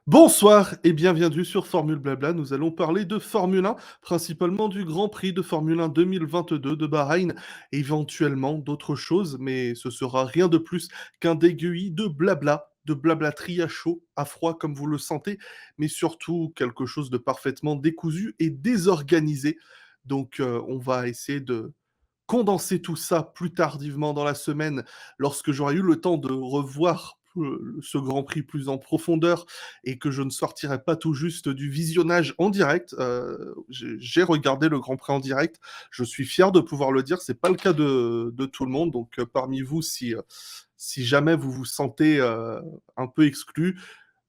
Bonsoir et bienvenue sur Formule Blabla. Nous allons parler de Formule 1, principalement du Grand Prix de Formule 1 2022 de Bahreïn, éventuellement d'autres choses, mais ce sera rien de plus qu'un dégueuillis de blablaterie à chaud, à froid comme vous le sentez, mais surtout quelque chose de parfaitement décousu et désorganisé. Donc on va essayer de condenser tout ça plus tardivement dans la semaine, lorsque j'aurai eu le temps de revoir, ce Grand Prix plus en profondeur et que je ne sortirai pas tout juste du visionnage en direct. J'ai regardé le Grand Prix en direct. Je suis fier de pouvoir le dire, c'est pas le cas de tout le monde. Donc, parmi vous, si jamais vous vous sentez, un peu exclu,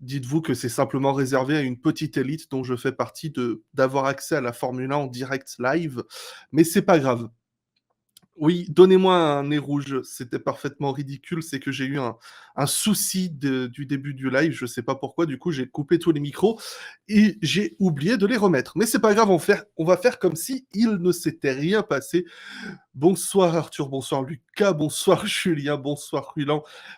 dites-vous que c'est simplement réservé à une petite élite dont je fais partie de d'avoir accès à la Formule 1 en direct live, mais c'est pas grave. Oui, donnez-moi un nez rouge, c'était parfaitement ridicule, c'est que j'ai eu un souci du début du live, je sais pas pourquoi, du coup j'ai coupé tous les micros et j'ai oublié de les remettre. Mais c'est pas grave, on va faire comme si il ne s'était rien passé. Bonsoir Arthur, bonsoir Lucas, bonsoir Julien, bonsoir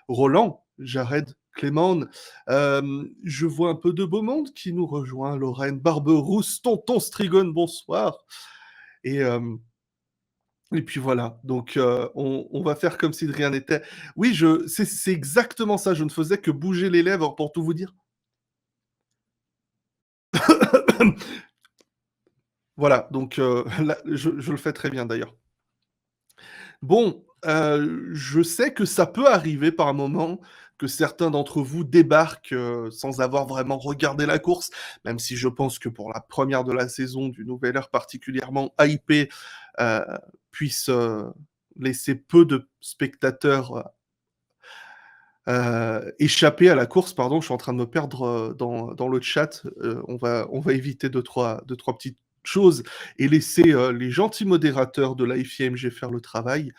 Roland, Jared, Clément. Je vois un peu de beau monde qui nous rejoint, Lorraine, Barberousse, Tonton Strigone, bonsoir. Et et puis voilà, donc on va faire comme si de rien n'était. Oui, je c'est exactement ça, je ne faisais que bouger les lèvres pour tout vous dire. Voilà, donc là, je le fais très bien d'ailleurs. Bon, je sais que ça peut arriver par moment que certains d'entre vous débarquent, sans avoir vraiment regardé la course, même si je pense que pour la première de la saison du nouvel ère particulièrement hypée, heu, puisse, laisser peu de spectateurs, échapper à la course, pardon, je suis en train de me perdre, dans le chat, on va éviter deux trois petites choses et laisser, les gentils modérateurs de l'AFIMG faire le travail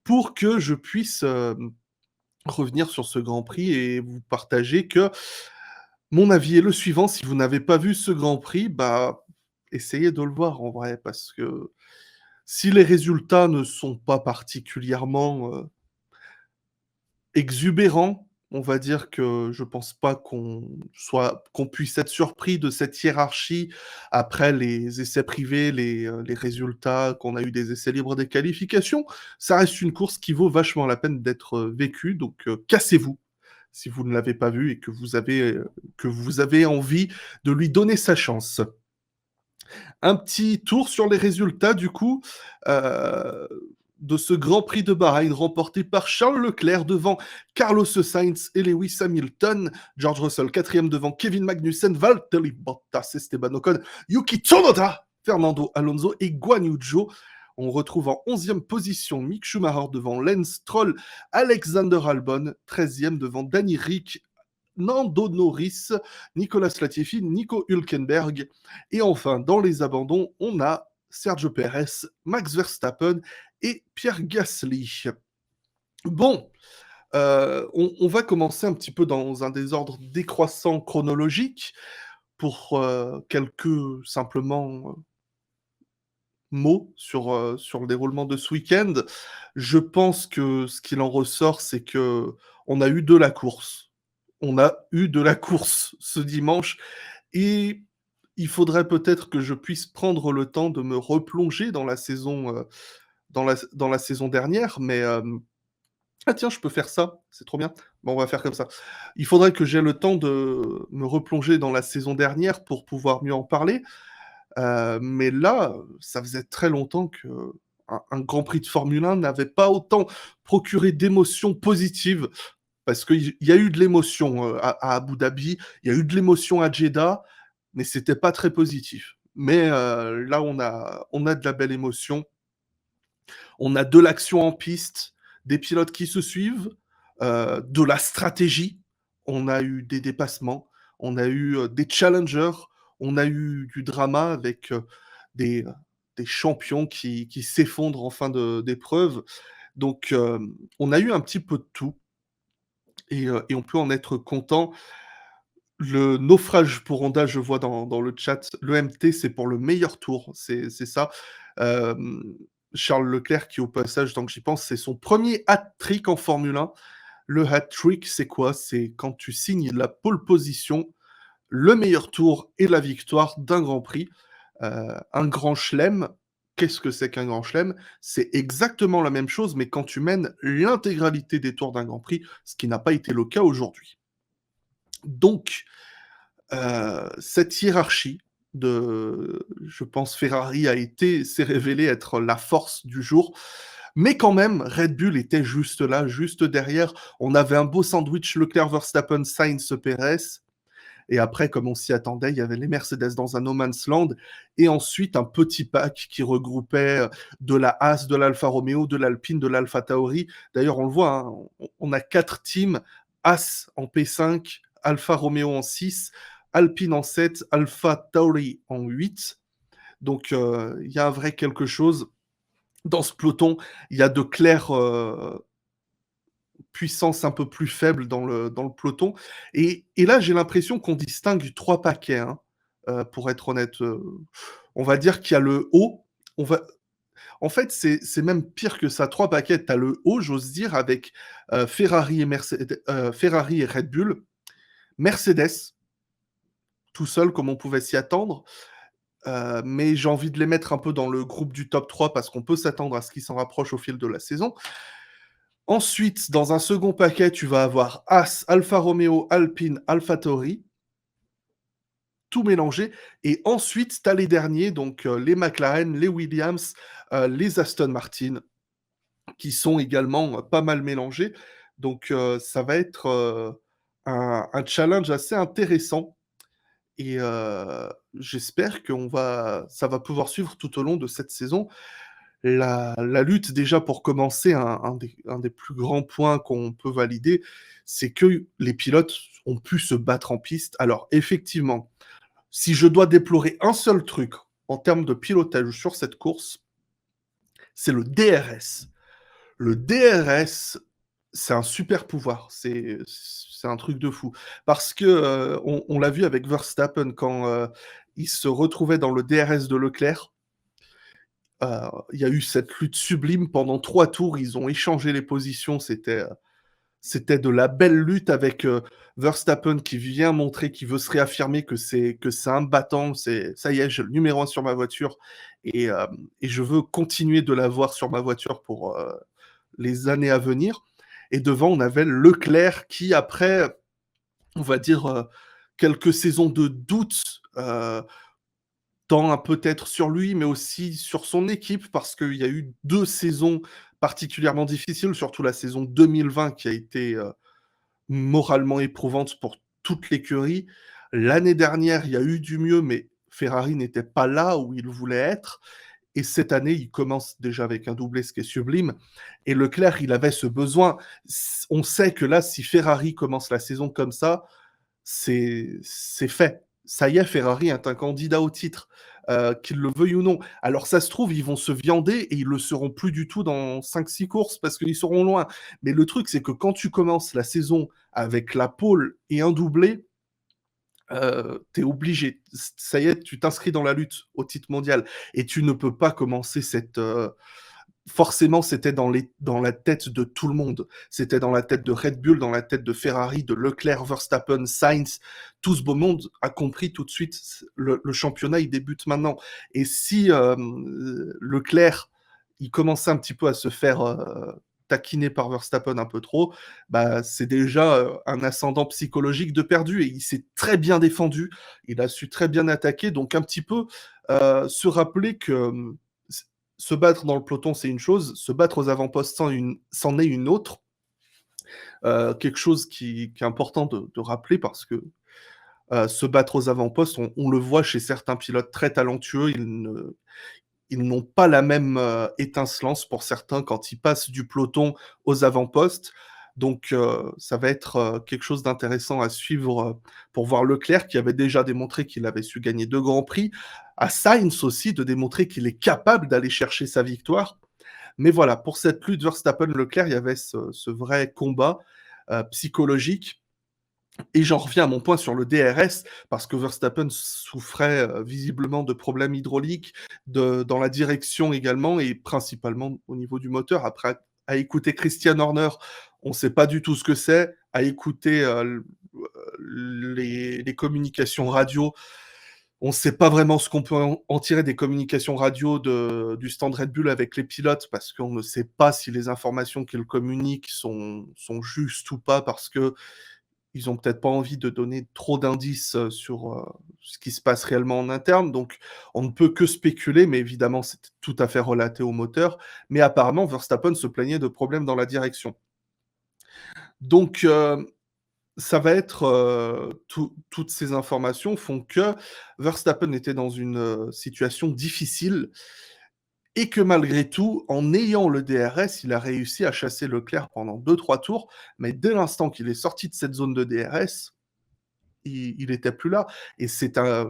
pour que je puisse, revenir sur ce Grand Prix et vous partager que mon avis est le suivant: si vous n'avez pas vu ce Grand Prix, bah, essayez de le voir en vrai parce que si les résultats ne sont pas particulièrement, exubérant, on va dire que je pense pas qu'on puisse être surpris de cette hiérarchie après les essais privés, les résultats qu'on a eu des essais libres des qualifications. Ça reste une course qui vaut vachement la peine d'être, vécue, donc cassez-vous si vous ne l'avez pas vue et que vous avez envie de lui donner sa chance. Un petit tour sur les résultats du coup, heu, de ce Grand Prix de Bahreïn remporté par Charles Leclerc devant Carlos Sainz et Lewis Hamilton, George Russell 4e devant Kevin Magnussen, Valtteri Bottas, Esteban Ocon, Yuki Tsunoda, Fernando Alonso et Guan Yu Zhou. On retrouve en 11e position Mick Schumacher devant Lance Stroll, Alexander Albon 13e devant Danny Ric, Nando Norris, Nicolas Latifi, Nico Hülkenberg. Et enfin, dans les abandons, on a Sergio Perez, Max Verstappen et Pierre Gasly. Bon, on va commencer un petit peu dans un désordre décroissant chronologique pour quelques simplement mots sur le déroulement de ce week-end. Je pense que ce qu'il en ressort, c'est que on a eu de la course. On a eu de la course ce dimanche et il faudrait peut-être que je puisse prendre le temps de me replonger dans la saison, dans la saison dernière, mais ah tiens, je peux faire ça, c'est trop bien. Bon, on va faire comme ça. Il faudrait que j'aie le temps de me replonger dans la saison dernière pour pouvoir mieux en parler, mais là, ça faisait très longtemps qu'un Grand Prix de Formule 1 n'avait pas autant procuré d'émotions positives. Parce qu'il y a eu de l'émotion, à Abu Dhabi, il y a eu de l'émotion à Jeddah, mais c'était pas très positif. Mais là, on a de la belle émotion, on a de l'action en piste, des pilotes qui se suivent, de la stratégie. On a eu des dépassements, on a eu, des challengers, on a eu du drama avec, des, heu, des champions qui s'effondrent en fin d'épreuve. Donc on a eu un petit peu de tout et on peut en être content. Le naufrage pour Honda, je vois dans le chat, l'EMT, c'est pour le meilleur tour, c'est ça. Hem, Charles Leclerc qui, au passage, tant que j'y pense, c'est son premier hat-trick en Formule 1. Le hat-trick, c'est quoi? C'est quand tu signes la pole position, le meilleur tour et la victoire d'un Grand Prix. Un Grand Chelem, qu'est-ce que c'est qu'un Grand Chelem? C'est exactement la même chose, mais quand tu mènes l'intégralité des tours d'un Grand Prix, ce qui n'a pas été le cas aujourd'hui. Donc, cette hiérarchie je pense Ferrari s'est révélé être la force du jour, mais quand même Red Bull était juste là, juste derrière. On avait un beau sandwich Leclerc, Verstappen, Sainz, Perez et après, comme on s'y attendait, il y avait les Mercedes dans un no man's land et ensuite un petit pack qui regroupait, de la Haas, de l'Alfa Romeo, de l'Alpine, de l'Alpha Tauri. D'ailleurs, on le voit, hein, on a 4 teams, Haas en P5, Alfa Romeo en 6, Alpine en 7, Alpha Tauri en 8. Donc, il y a un vrai quelque chose. Dans ce peloton, il y a de clairs, puissance un peu plus faible dans le peloton et là, j'ai l'impression qu'on distingue 3 paquets, hein, pour être honnête, on va dire qu'il y a le haut, on va en fait, c'est même pire que ça, 3 paquets. Tu as le haut, j'ose dire, avec, Ferrari et Red Bull, Mercedes, tout seul comme on pouvait s'y attendre, mais j'ai envie de les mettre un peu dans le groupe du top 3 parce qu'on peut s'attendre à ce qu'ils s'en rapprochent au fil de la saison. Ensuite, dans un second paquet, tu vas avoir Haas, Alfa Romeo, Alpine, AlphaTauri, tout mélangé. Et ensuite, tu as les derniers, donc les McLaren, les Williams, les Aston Martin, qui sont également pas mal mélangés. Donc ça va être un challenge assez intéressant. Et j'espère ça va pouvoir suivre tout au long de cette saison. La lutte déjà pour commencer, un des plus grands points qu'on peut valider, c'est que les pilotes ont pu se battre en piste. Alors effectivement, si je dois déplorer un seul truc en termes de pilotage sur cette course, c'est le DRS. Le DRS, c'est un super pouvoir, c'est un truc de fou. Parce que, on l'a vu avec Verstappen quand, il se retrouvait dans le DRS de Leclerc. Il y a eu cette lutte sublime pendant 3 tours, ils ont échangé les positions, c'était de la belle lutte avec, Verstappen qui vient montrer qu'il veut se réaffirmer que c'est un battant, c'est: «Ça y est, j'ai le numéro 1 sur ma voiture et je veux continuer de l'avoir sur ma voiture pour, les années à venir» et devant, on avait Leclerc qui après, on va dire, quelques saisons de doute, tant peut-être sur lui, mais aussi sur son équipe, parce qu'il y a eu 2 saisons particulièrement difficiles, surtout la saison 2020 qui a été, moralement éprouvante pour toute l'écurie. L'année dernière, il y a eu du mieux, mais Ferrari n'était pas là où il voulait être et cette année, il commence déjà avec un doublé, ce qui est sublime et Leclerc, il avait ce besoin. On sait que là, si Ferrari commence la saison comme ça, c'est fait. Ça y est, Ferrari est un candidat au titre, qu'il le veuille ou non. Alors ça se trouve, ils vont se viander et ils le seront plus du tout dans 5-6 courses parce qu'ils seront loin. Mais le truc, c'est que quand tu commences la saison avec la pole et un doublé, tu es obligé. Ça y est, tu t'inscris dans la lutte au titre mondial et tu ne peux pas commencer forcément, c'était dans la tête de tout le monde. C'était dans la tête de Red Bull, dans la tête de Ferrari, de Leclerc, Verstappen, Sainz. Tout ce beau monde a compris tout de suite, le championnat, il débute maintenant. Et si Leclerc, il commençait un petit peu à se faire taquiner par Verstappen un peu trop, bah, c'est déjà un ascendant psychologique de perdu. Et il s'est très bien défendu. Il a su très bien attaquer. Donc un petit peu se rappeler que se battre dans le peloton, c'est une chose, se battre aux avant-postes, c'en est une autre. Quelque chose qui est important de rappeler parce que, se battre aux avant-postes, on le voit chez certains pilotes très talentueux, ils n'ont pas la même, étincelance pour certains quand ils passent du peloton aux avant-postes. Donc, ça va être, quelque chose d'intéressant à suivre, pour voir Leclerc qui avait déjà démontré qu'il avait su gagner 2 grands prix, à Sainz aussi de démontrer qu'il est capable d'aller chercher sa victoire. Mais voilà, pour cette lutte Verstappen-Leclerc, il y avait ce vrai combat, psychologique et j'en reviens à mon point sur le DRS parce que Verstappen souffrait, visiblement de problèmes hydrauliques, dans la direction également et principalement au niveau du moteur. Après, à écouter Christian Horner, on ne sait pas du tout ce que c'est. À écouter, les communications radio. On ne sait pas vraiment ce qu'on peut en tirer des communications radio du stand Red Bull avec les pilotes, parce qu'on ne sait pas si les informations qu'ils communiquent sont justes ou pas, parce que ils ont peut-être pas envie de donner trop d'indices, sur, ce qui se passe réellement en interne, donc on ne peut que spéculer, mais évidemment, c'est tout à fait relaté au moteur. Mais apparemment, Verstappen se plaignait de problèmes dans la direction. Donc, ça va être, toutes ces informations font que Verstappen était dans une, situation difficile et que malgré tout, en ayant le DRS, il a réussi à chasser Leclerc pendant 2-3 tours, mais dès l'instant qu'il est sorti de cette zone de DRS, il était plus là et c'est un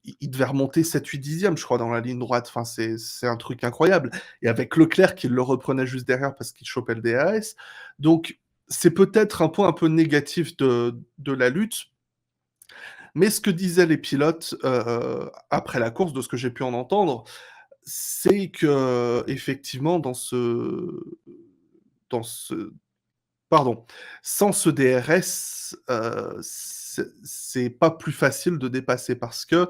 il devait remonter 7-8 dixièmes, je crois, dans la ligne droite. Enfin, c'est un truc incroyable et avec Leclerc qui le reprenait juste derrière parce qu'il chopait le DRS. Donc c'est peut-être un point un peu négatif de la lutte, mais ce que disaient les pilotes, après la course, de ce que j'ai pu en entendre, c'est qu'effectivement dans ce pardon, sans ce DRS, c'est pas plus facile de dépasser parce que,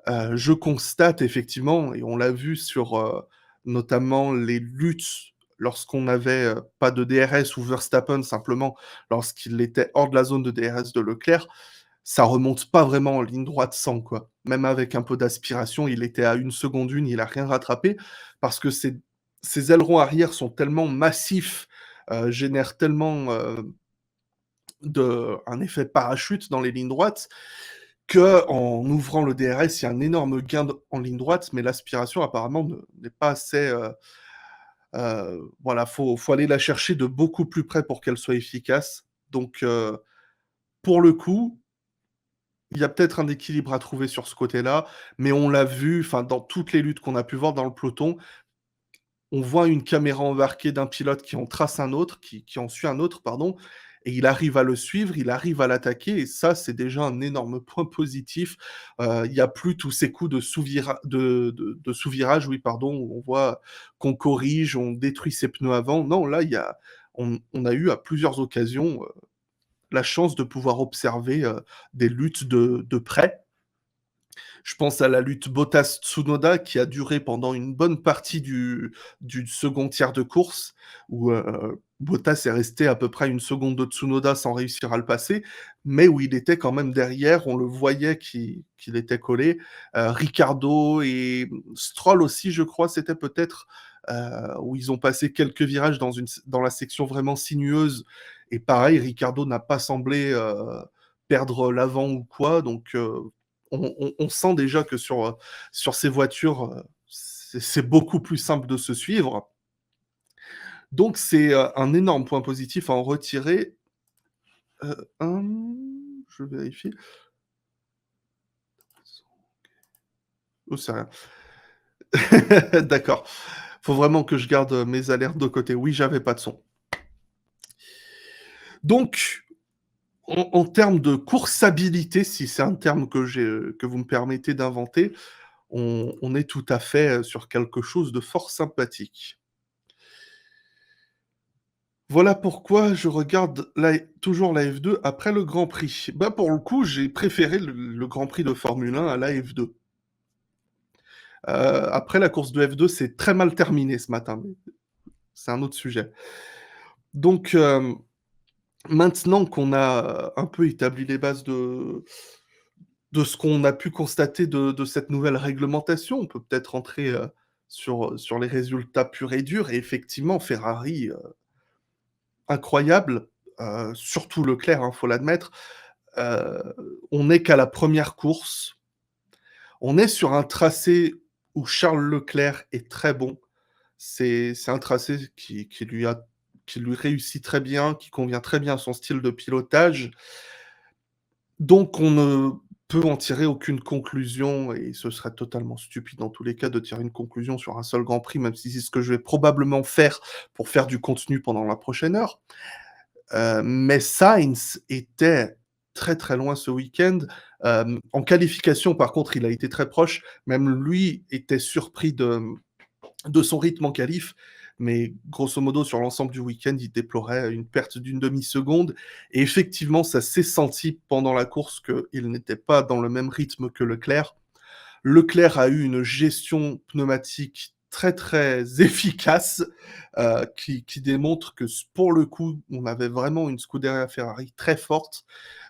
je constate effectivement et on l'a vu sur, notamment les luttes lorsqu'on avait, pas de DRS ou Verstappen simplement lorsqu'il était hors de la zone de DRS de Leclerc, ça remonte pas vraiment en ligne droite sans, quoi. Même avec un peu d'aspiration, il était à 1 seconde 1, il a rien rattrapé parce que ses ailerons arrière sont tellement massifs, génèrent tellement, un effet parachute dans les lignes droites, qu'en ouvrant le DRS, il y a un énorme gain en ligne droite, mais l'aspiration apparemment n'est pas assez, voilà, faut aller la chercher de beaucoup plus près pour qu'elle soit efficace. Donc, pour le coup, il y a peut-être un équilibre à trouver sur ce côté-là, mais on l'a vu, enfin, dans toutes les luttes qu'on a pu voir dans le peloton, on voit une caméra embarquée d'un pilote qui en trace un autre, qui en suit un autre, pardon, et il arrive à le suivre, il arrive à l'attaquer et ça, c'est déjà un énorme point positif. Il y a plus tous ces coups de sous-virage, oui, pardon, où on voit qu'on corrige, on détruit ses pneus avant. Non, là, on a eu à plusieurs occasions, la chance de pouvoir observer, des luttes de près. Je pense à la lutte Bottas-Tsunoda qui a duré pendant une bonne partie du second tiers de course où, Bottas est resté à peu près 1 seconde de Tsunoda sans réussir à le passer, mais où il était quand même derrière, on le voyait qu'il était collé. Ricciardo et Stroll aussi, je crois, c'était peut-être, où ils ont passé quelques virages dans la section vraiment sinueuse et pareil, Ricciardo n'a pas semblé, perdre l'avant ou quoi, donc on sent déjà que sur ces voitures, c'est beaucoup plus simple de se suivre. Donc c'est, un énorme point positif à en retirer. Je vérifie. Oh, c'est rien. D'accord. Faut vraiment que je garde, mes alertes de côté. Oui, j'avais pas de son. Donc en termes de coursabilité, si c'est un terme que vous me permettez d'inventer, on est tout à fait, sur quelque chose de fort sympathique. Voilà pourquoi je regarde toujours la F2 après le Grand Prix. Bah, pour le coup, j'ai préféré le Grand Prix de Formule 1 à la F2. Après la course de F2, c'est très mal terminé ce matin, mais c'est un autre sujet. Donc, maintenant qu'on a, un peu établi les bases de ce qu'on a pu constater de cette nouvelle réglementation, on peut peut-être entrer, sur les résultats purs et durs et effectivement Ferrari, incroyable, surtout Leclerc, hein, faut l'admettre. On n'est qu'à la première course. On est sur un tracé où Charles Leclerc est très bon. C'est un tracé qui lui réussit très bien, qui convient très bien à son style de pilotage. Donc on ne peut en tirer aucune conclusion et ce serait totalement stupide dans tous les cas de tirer une conclusion sur un seul Grand Prix, même si c'est ce que je vais probablement faire pour faire du contenu pendant la prochaine heure. Mais Sainz était très, très loin ce week-end. En qualification, par contre, il a été très proche. Même lui était surpris de son rythme en qualif. Mais grosso modo, sur l'ensemble du week-end, il déplorait une perte d'une demi-seconde et effectivement, ça s'est senti pendant la course qu'il n'était pas dans le même rythme que Leclerc. Leclerc a eu une gestion pneumatique très, très efficace, qui démontre que pour le coup, on avait vraiment une Scuderia Ferrari très forte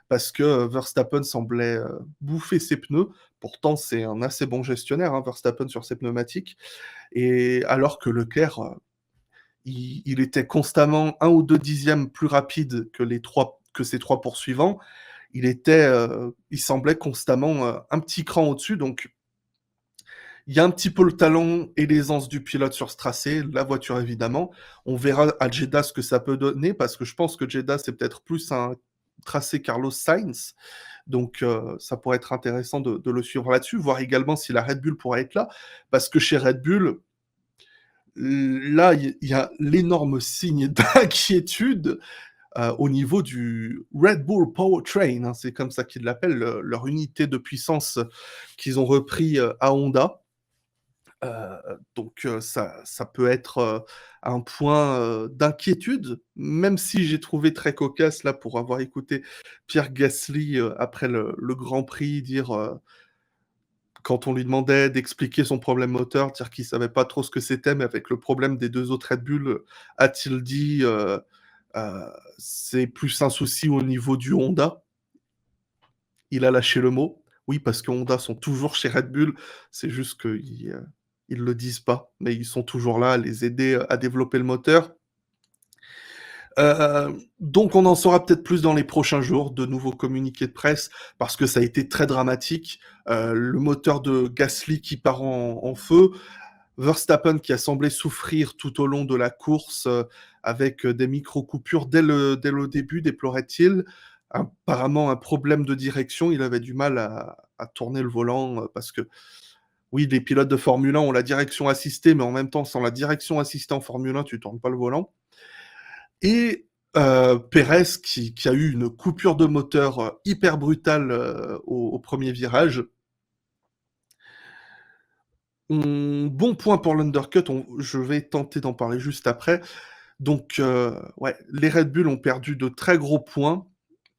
parce que, Verstappen semblait, bouffer ses pneus. Pourtant, c'est un assez bon gestionnaire, hein, Verstappen sur ses pneumatiques et alors que Leclerc, il était constamment 1 ou 2 dixièmes plus rapide que ses 3 poursuivants. Il semblait constamment, un petit cran au-dessus donc il y a un petit peu le talent et l'aisance du pilote sur ce tracé, la voiture évidemment. On verra à Jeddah ce que ça peut donner parce que je pense que Jeddah, c'est peut-être plus un tracé Carlos Sainz, donc ça pourrait être intéressant de le suivre là-dessus, voir également si la Red Bull pourrait être là. Parce que chez Red Bull, là, il y a l'énorme signe d'inquiétude, au niveau du Red Bull Powertrain, hein, c'est comme ça qu'ils l'appellent, leur unité de puissance qu'ils ont repris, à Honda. Donc ça peut être, un point, d'inquiétude, même si j'ai trouvé très cocasse là pour avoir écouté Pierre Gasly, après le Grand Prix dire, quand on lui demandait d'expliquer son problème moteur, dire qu'il savait pas trop ce que c'était, mais avec le problème des 2 autres Red Bull, a-t-il dit, «C'est plus un souci au niveau du Honda». Il a lâché le mot. Oui, parce que Honda sont toujours chez Red Bull, c'est juste ils le disent pas, mais ils sont toujours là à les aider, à développer le moteur. Donc on en saura peut-être plus dans les prochains jours, de nouveaux communiqués de presse, parce que ça a été très dramatique. Le moteur de Gasly qui part en feu, Verstappen qui a semblé souffrir tout au long de la course, avec, des micro-coupures dès le début, déplorait-il. Apparemment un problème de direction, il avait du mal à tourner le volant, parce que oui, les pilotes de Formule 1 ont la direction assistée, mais en même temps, sans la direction assistée en Formule 1, tu tournes pas le volant et Pérez qui a eu une coupure de moteur, hyper brutale, au 1er virage. Bon point pour l'undercut, je vais tenter d'en parler juste après. Donc ouais, les Red Bull ont perdu de très gros points.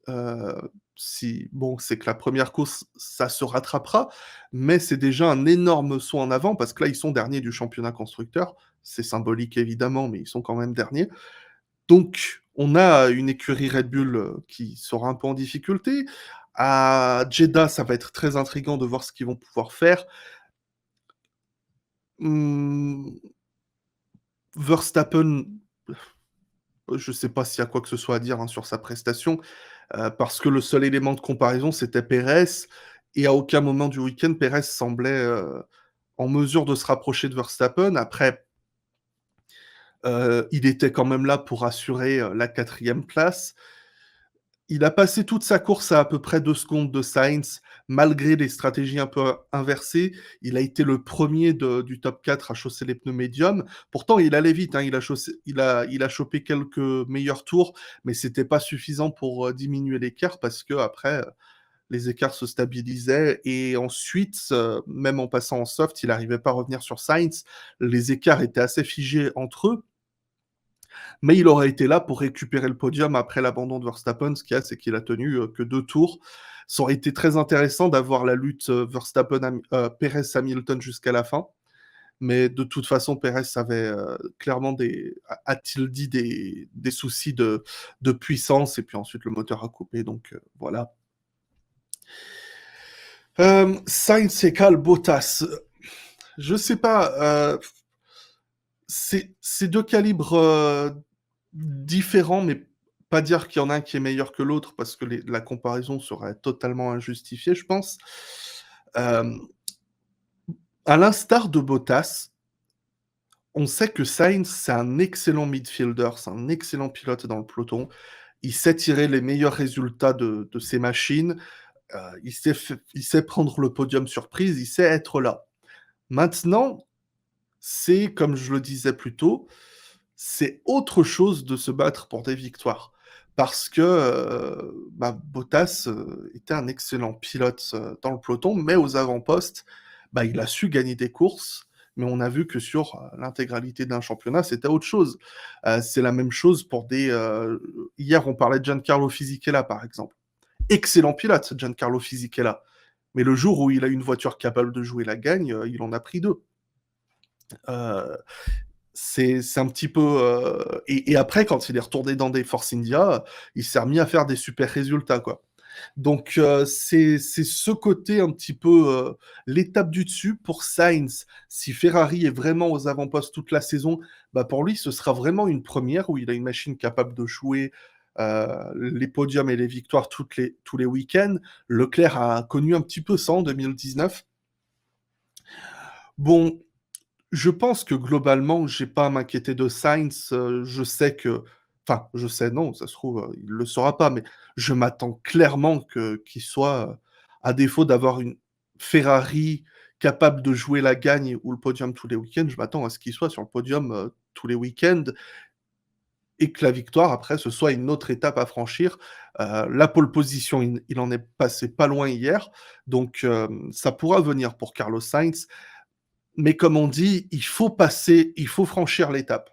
Heu, si bon, c'est que la première course, ça se rattrapera, mais c'est déjà un énorme saut en avant parce que là, ils sont derniers du championnat constructeur. C'est symbolique évidemment, mais ils sont quand même derniers. Donc on a une écurie Red Bull, qui sera un peu en difficulté. À Jeddah, ça va être très intriguant de voir ce qu'ils vont pouvoir faire. Mmh, Verstappen, je sais pas s'il y a quoi que ce soit à dire, hein, sur sa prestation. Parce que le seul élément de comparaison, c'était Pérez et à aucun moment du week-end, Pérez semblait, en mesure de se rapprocher de Verstappen. Après, il était quand même là pour assurer, la 4e place. Il a passé toute sa course à peu près 2 secondes de Sainz, malgré les stratégies un peu inversées. Il a été le premier du top 4 à chausser les pneus médiums. Pourtant, il allait vite, hein, il a chopé quelques meilleurs tours, mais c'était pas suffisant pour, diminuer l'écart parce qu'après, les écarts se stabilisaient et ensuite, même en passant en soft, il n'arrivait pas à revenir sur Sainz. Les écarts étaient assez figés entre eux, mais il aurait été là pour récupérer le podium après l'abandon de Verstappen. Ce qu'il y a, c'est qu'il a tenu, que 2 tours. Ça aurait été très intéressant d'avoir la lutte, Pérez-Hamilton jusqu'à la fin, mais de toute façon, Pérez avait, clairement a-t-il dit des soucis de puissance et puis ensuite le moteur a coupé donc voilà. Sainz égale Bottas. Je sais pas, c'est 2 calibres, différents, mais pas dire qu'il y en a un qui est meilleur que l'autre parce que la comparaison serait totalement injustifiée, je pense. Hem, à l'instar de Bottas, on sait que Sainz, c'est un excellent midfielder, c'est un excellent pilote dans le peloton. Il sait tirer les meilleurs résultats de ses machines, il sait prendre le podium surprise, il sait être là. Maintenant, c'est comme je le disais plus tôt, c'est autre chose de se battre pour des victoires. Parce que, Bottas, était un excellent pilote, dans le peloton, mais aux avant-postes, il a su gagner des courses, mais on a vu que sur, l'intégralité d'un championnat, c'était autre chose. C'est la même chose pour hier, on parlait de Giancarlo Fisichella, par exemple. Excellent pilote, Giancarlo Fisichella, mais le jour où il a une voiture capable de jouer la gagne, il en a pris 2. Heu, c'est un petit peu, et après quand il est retourné dans des Force India, il s'est remis à faire des super résultats, quoi. Donc c'est ce côté un petit peu, l'étape du dessus pour Sainz. Si Ferrari est vraiment aux avant-postes toute la saison, bah, pour lui, ce sera vraiment une première où il a une machine capable de jouer, les podiums et les victoires tous les week-ends. Leclerc a connu un petit peu ça en 2019. Bon, je pense que globalement, j'ai pas à m'inquiéter de Sainz, je sais que enfin, je sais non, ça se trouve, il le saura pas, mais je m'attends clairement qu'il soit, à défaut d'avoir une Ferrari capable de jouer la gagne ou le podium tous les week-ends, je m'attends à ce qu'il soit sur le podium, tous les week-ends et que la victoire après ce soit une autre étape à franchir. La pole position, il en est passé pas loin hier, donc ça pourra venir pour Carlos Sainz. Mais comme on dit, il faut franchir l'étape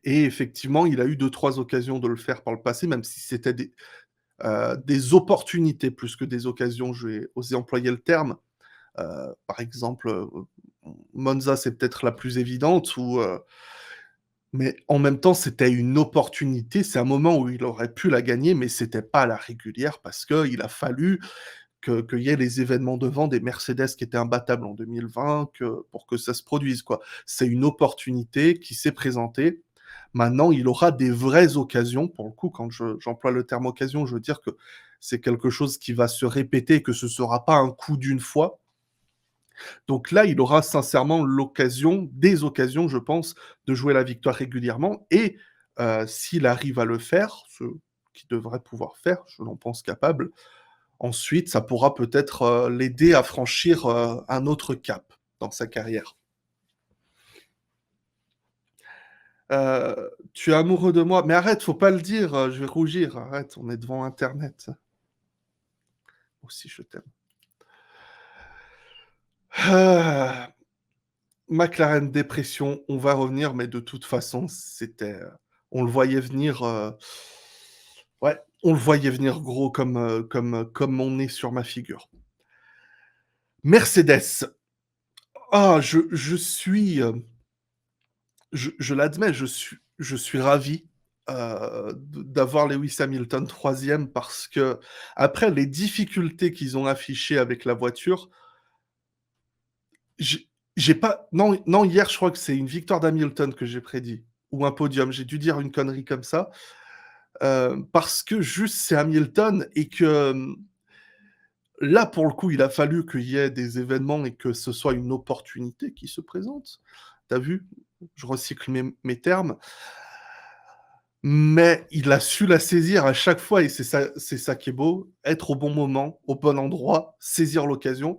et effectivement, il a eu deux trois occasions de le faire par le passé, même si c'était des opportunités plus que des occasions, je vais oser employer le terme. Par exemple, Monza, c'est peut-être la plus évidente mais en même temps, c'était une opportunité. C'est un moment où il aurait pu la gagner, mais c'était pas à la régulière parce qu'il a fallu qu'il y ait les événements devant des Mercedes qui étaient imbattables en 2020 pour que ça se produise, quoi. C'est une opportunité qui s'est présentée. Maintenant, il aura des vraies occasions. Pour le coup, quand j'emploie le terme occasion, je veux dire que c'est quelque chose qui va se répéter, que ce sera pas un coup d'une fois. Donc là, il aura sincèrement des occasions, je pense, de jouer la victoire régulièrement et s'il arrive à le faire, ce qu'il devrait pouvoir faire, je l'en pense capable, ensuite, ça pourra peut-être, l'aider à franchir, un autre cap dans sa carrière. «Tu es amoureux de moi?» mais arrête, faut pas le dire, je vais rougir, arrête, on est devant internet. Moi aussi je t'aime. Ah, McLaren dépression, on va revenir, mais de toute façon, on le voyait venir, ouais, on le voyait venir gros comme mon nez sur ma figure. Mercedes, je suis, je l'admets, je suis ravi, d'avoir Lewis Hamilton troisième parce qu'après les difficultés qu'ils ont affichées avec la voiture, j'ai j'ai pas non, non, hier, je crois que c'est une victoire d'Hamilton que j'ai prédit ou un podium. J'ai dû dire une connerie comme ça, parce que juste c'est Hamilton et que, là, pour le coup, il a fallu qu'il y ait des événements et que ce soit une opportunité qui se présente. Tu as vu? Je recycle mes termes. Mais il a su la saisir à chaque fois et c'est ça qui est beau, être au bon moment, au bon endroit, saisir l'occasion.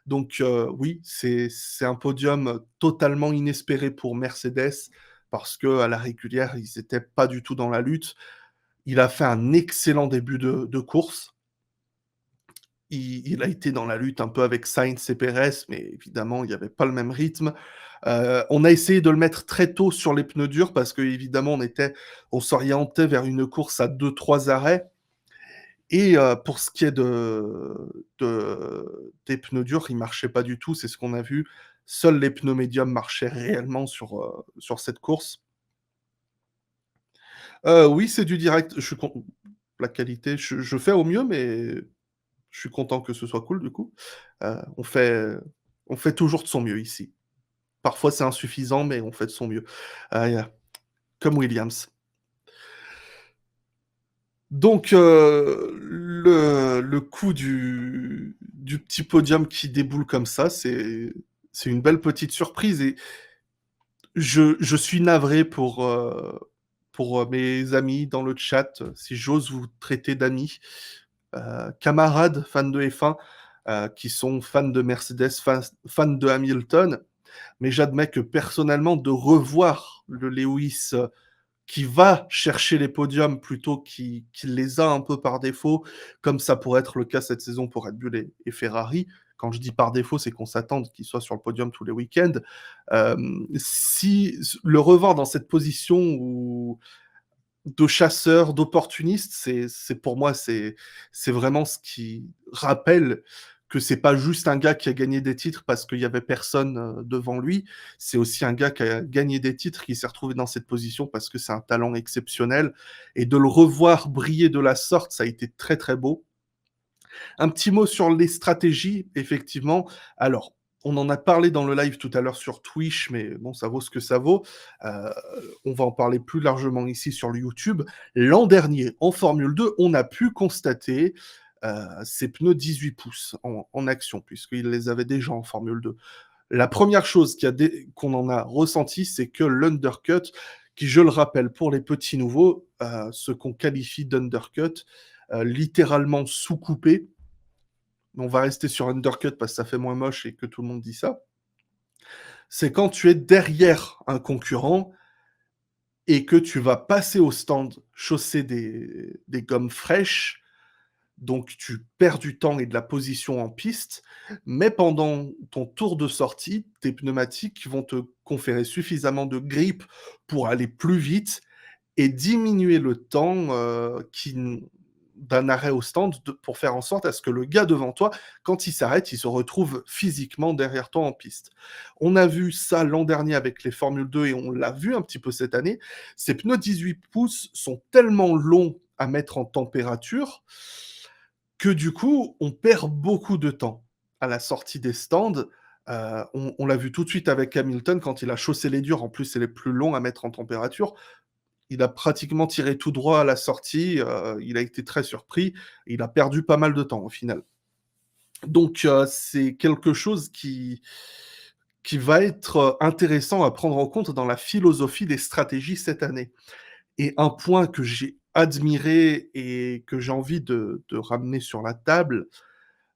Donc oui, c'est un podium, totalement inespéré pour Mercedes parce qu'à la régulière, ils étaient pas du tout dans la lutte. Il a fait un excellent début de course. Il a été dans la lutte un peu avec Sainz et Perez, mais évidemment, il y avait pas le même rythme. On a essayé de le mettre très tôt sur les pneus durs parce qu'évidemment, on s'orientait vers une course à deux trois arrêts et pour ce qui est des pneus durs, ils marchaient pas du tout, c'est ce qu'on a vu. Seuls les pneus médiums marchaient réellement sur cette course. Oui, c'est du direct. Je suis con La qualité, je fais au mieux, mais je suis content que ce soit cool du coup. On fait toujours de son mieux ici. Parfois c'est insuffisant, mais on fait de son mieux. Yeah, comme Williams. Donc le coup du petit podium qui déboule comme ça, c'est une belle petite surprise et je suis navré pour, mes amis dans le chat, si j'ose vous traiter d'amis, camarades fans de F1, qui sont fans de Mercedes, fans de Hamilton. Mais j'admets que personnellement, de revoir le Lewis, qui va chercher les podiums plutôt qu'il les a un peu par défaut, comme ça pourrait être le cas cette saison pour Red Bull et Ferrari, Quand je dis par défaut, c'est qu'on s'attende qu'il soit sur le podium tous les week-ends. Si le revoir dans cette position où de chasseur, d'opportuniste, c'est pour moi, c'est vraiment ce qui rappelle que c'est pas juste un gars qui a gagné des titres parce qu'il y avait personne, devant lui. C'est aussi un gars qui a gagné des titres, qui s'est retrouvé dans cette position parce que c'est un talent exceptionnel et de le revoir briller de la sorte, ça a été très, très beau. Un petit mot sur les stratégies, effectivement. Alors, on en a parlé dans le live tout à l'heure sur Twitch, mais bon, ça vaut ce que ça vaut. Heu, on va en parler plus largement ici sur le YouTube. L'an dernier, en Formule 2, on a pu constater, ces pneus 18 pouces en action, puisqu'ils les avaient déjà en Formule 2. La première chose qu'on en a ressenti, c'est que l'undercut, qui, je le rappelle, pour les petits nouveaux, ce qu'on qualifie d'undercut, littéralement sous-coupé, on va rester sur undercut parce que ça fait moins moche et que tout le monde dit ça. C'est quand tu es derrière un concurrent et que tu vas passer au stand, chausser des gommes fraîches, donc tu perds du temps et de la position en piste, mais pendant ton tour de sortie, tes pneumatiques vont te conférer suffisamment de grip pour aller plus vite et diminuer le temps, d'un arrêt au stand pour faire en sorte à ce que le gars devant toi, quand il s'arrête, il se retrouve physiquement derrière toi en piste. On a vu ça l'an dernier avec les Formule 2 et on l'a vu un petit peu cette année. Ces pneus 18 pouces sont tellement longs à mettre en température que du coup, on perd beaucoup de temps à la sortie des stands. On l'a vu tout de suite avec Hamilton quand il a chaussé les durs. En plus, c'est les plus longs à mettre en température. Il a pratiquement tiré tout droit à la sortie, il a été très surpris. Il a perdu pas mal de temps au final. Donc c'est quelque chose qui va être, intéressant à prendre en compte dans la philosophie des stratégies cette année. Et un point que j'ai admiré et que j'ai envie de ramener sur la table,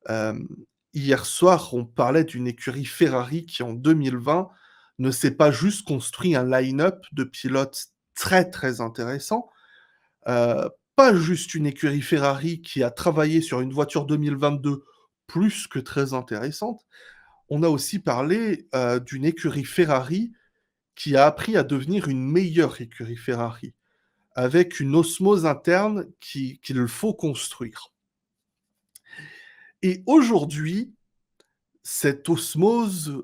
hem, hier soir, on parlait d'une écurie Ferrari qui, en 2020, ne s'est pas juste construit un line-up de pilotes très, très intéressants, pas juste une écurie Ferrari qui a travaillé sur une voiture 2022 plus que très intéressante. On a aussi parlé, d'une écurie Ferrari qui a appris à devenir une meilleure écurie Ferrari, avec une osmose interne qu'il faut construire. Et aujourd'hui, cette osmose,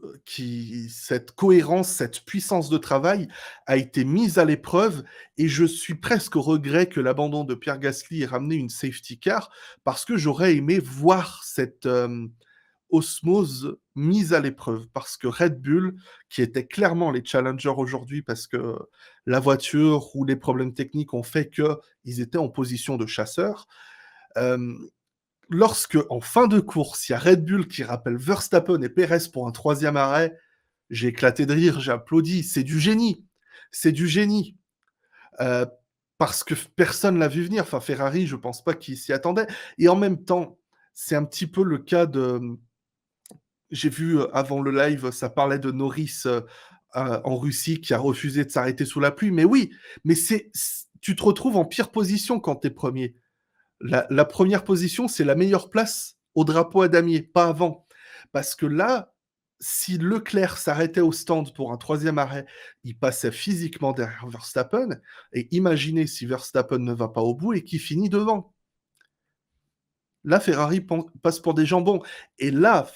cette cohérence, cette puissance de travail a été mise à l'épreuve et je suis presque au regret que l'abandon de Pierre Gasly ait ramené une safety car parce que j'aurais aimé voir cette, osmose mise à l'épreuve. Parce que Red Bull, qui étaient clairement les challengers aujourd'hui parce que la voiture ou les problèmes techniques ont fait qu'ils étaient en position de chasseur, hem lorsque, en fin de course, il y a Red Bull qui rappelle Verstappen et Perez pour un troisième arrêt, j'ai éclaté de rire, j'ai applaudi. C'est du génie. C'est du génie. Heu, parce que personne l'a vu venir. Enfin, Ferrari, je pense pas qu'ils s'y attendaient et en même temps, c'est un petit peu le cas de, j'ai vu, avant le live, ça parlait de Norris, en Russie qui a refusé de s'arrêter sous la pluie. Mais oui, mais tu te retrouves en pire position quand tu es 1er. La 1re position, c'est la meilleure place au drapeau à damier, pas avant. Parce que là, si Leclerc s'arrêtait au stand pour un 3e arrêt, il passait physiquement derrière Verstappen et imaginez si Verstappen ne va pas au bout et qu'il finit devant. Là, Ferrari passe pour des jambons et là,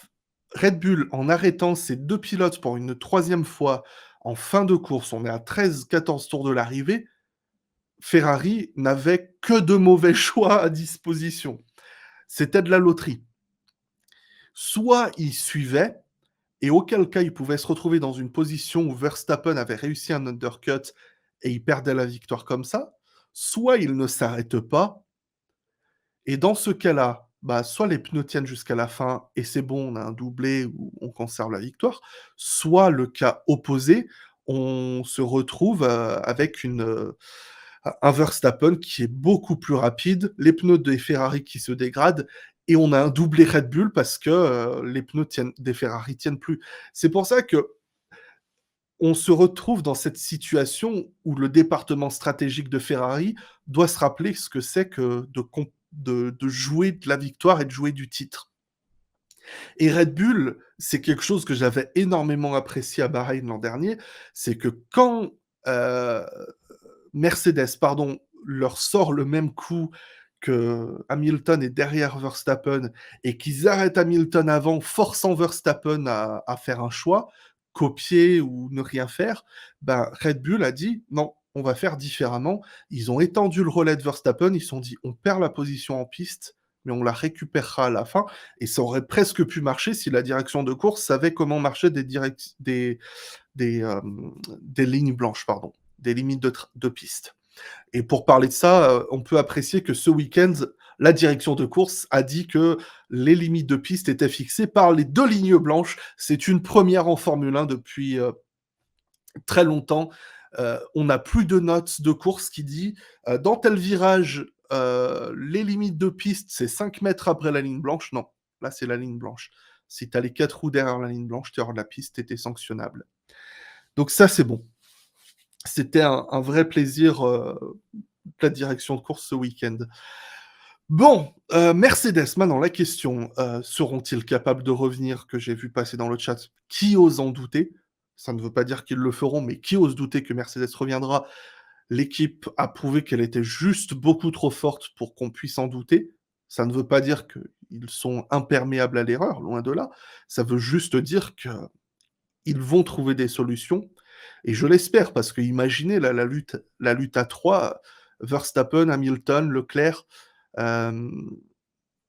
Red Bull, en arrêtant ses 2 pilotes pour une 3e fois en fin de course, on est à 13-14 tours de l'arrivée, Ferrari n'avait que de mauvais choix à disposition. C'était de la loterie. Soit ils suivaient, et auquel cas ils pouvaient se retrouver dans une position où Verstappen avait réussi un undercut et il perdait la victoire comme ça, soit ils ne s'arrêtent pas, et dans ce cas-là, bah, soit les pneus tiennent jusqu'à la fin et c'est bon, on a un doublé ou on conserve la victoire, soit le cas opposé, on se retrouve, avec un Verstappen qui est beaucoup plus rapide, les pneus des Ferrari qui se dégradent et on a un doublé Red Bull parce que, les pneus des Ferrari tiennent plus. C'est pour ça que on se retrouve dans cette situation où le département stratégique de Ferrari doit se rappeler ce que c'est que de jouer de la victoire et de jouer du titre. Et Red Bull, c'est quelque chose que j'avais énormément apprécié à Bahreïn l'an dernier, c'est que quand, heu, Mercedes, pardon, leur sort le même coup que Hamilton est derrière Verstappen et qu'ils arrêtent Hamilton avant, forçant Verstappen à faire un choix, copier ou ne rien faire, ben, Red Bull a dit: «Non, on va faire différemment». Ils ont étendu le relais de Verstappen, ils se sont dit: «On perd la position en piste, mais on la récupérera à la fin», et ça aurait presque pu marcher si la direction de course savait comment marchaient des lignes blanches, pardon, des limites de piste. Et pour parler de ça, on peut apprécier que ce week-end, la direction de course a dit que les limites de piste étaient fixées par les 2 lignes blanches. C'est une première en Formule 1 depuis, très longtemps. On n'a plus de notes de course qui dit, dans tel virage, les limites de piste, c'est 5 mètres après la ligne blanche. Non, là, c'est la ligne blanche. Si tu as les 4 roues derrière la ligne blanche, tu es hors de la piste, tu étais sanctionnable. Donc ça, c'est bon. C'était un vrai plaisir, la direction de course ce week-end. Bon, Mercedes, maintenant la question, seront-ils capables de revenir? Que j'ai vu passer dans le chat. Qui ose en douter? Ça ne veut pas dire qu'ils le feront, mais qui ose douter que Mercedes reviendra? L'équipe a prouvé qu'elle était juste beaucoup trop forte pour qu'on puisse en douter. Ça ne veut pas dire qu'ils sont imperméables à l'erreur, loin de là. Ça veut juste dire qu'ils vont trouver des solutions, et je l'espère parce que imaginez la lutte à 3, Verstappen, Hamilton, Leclerc, hem,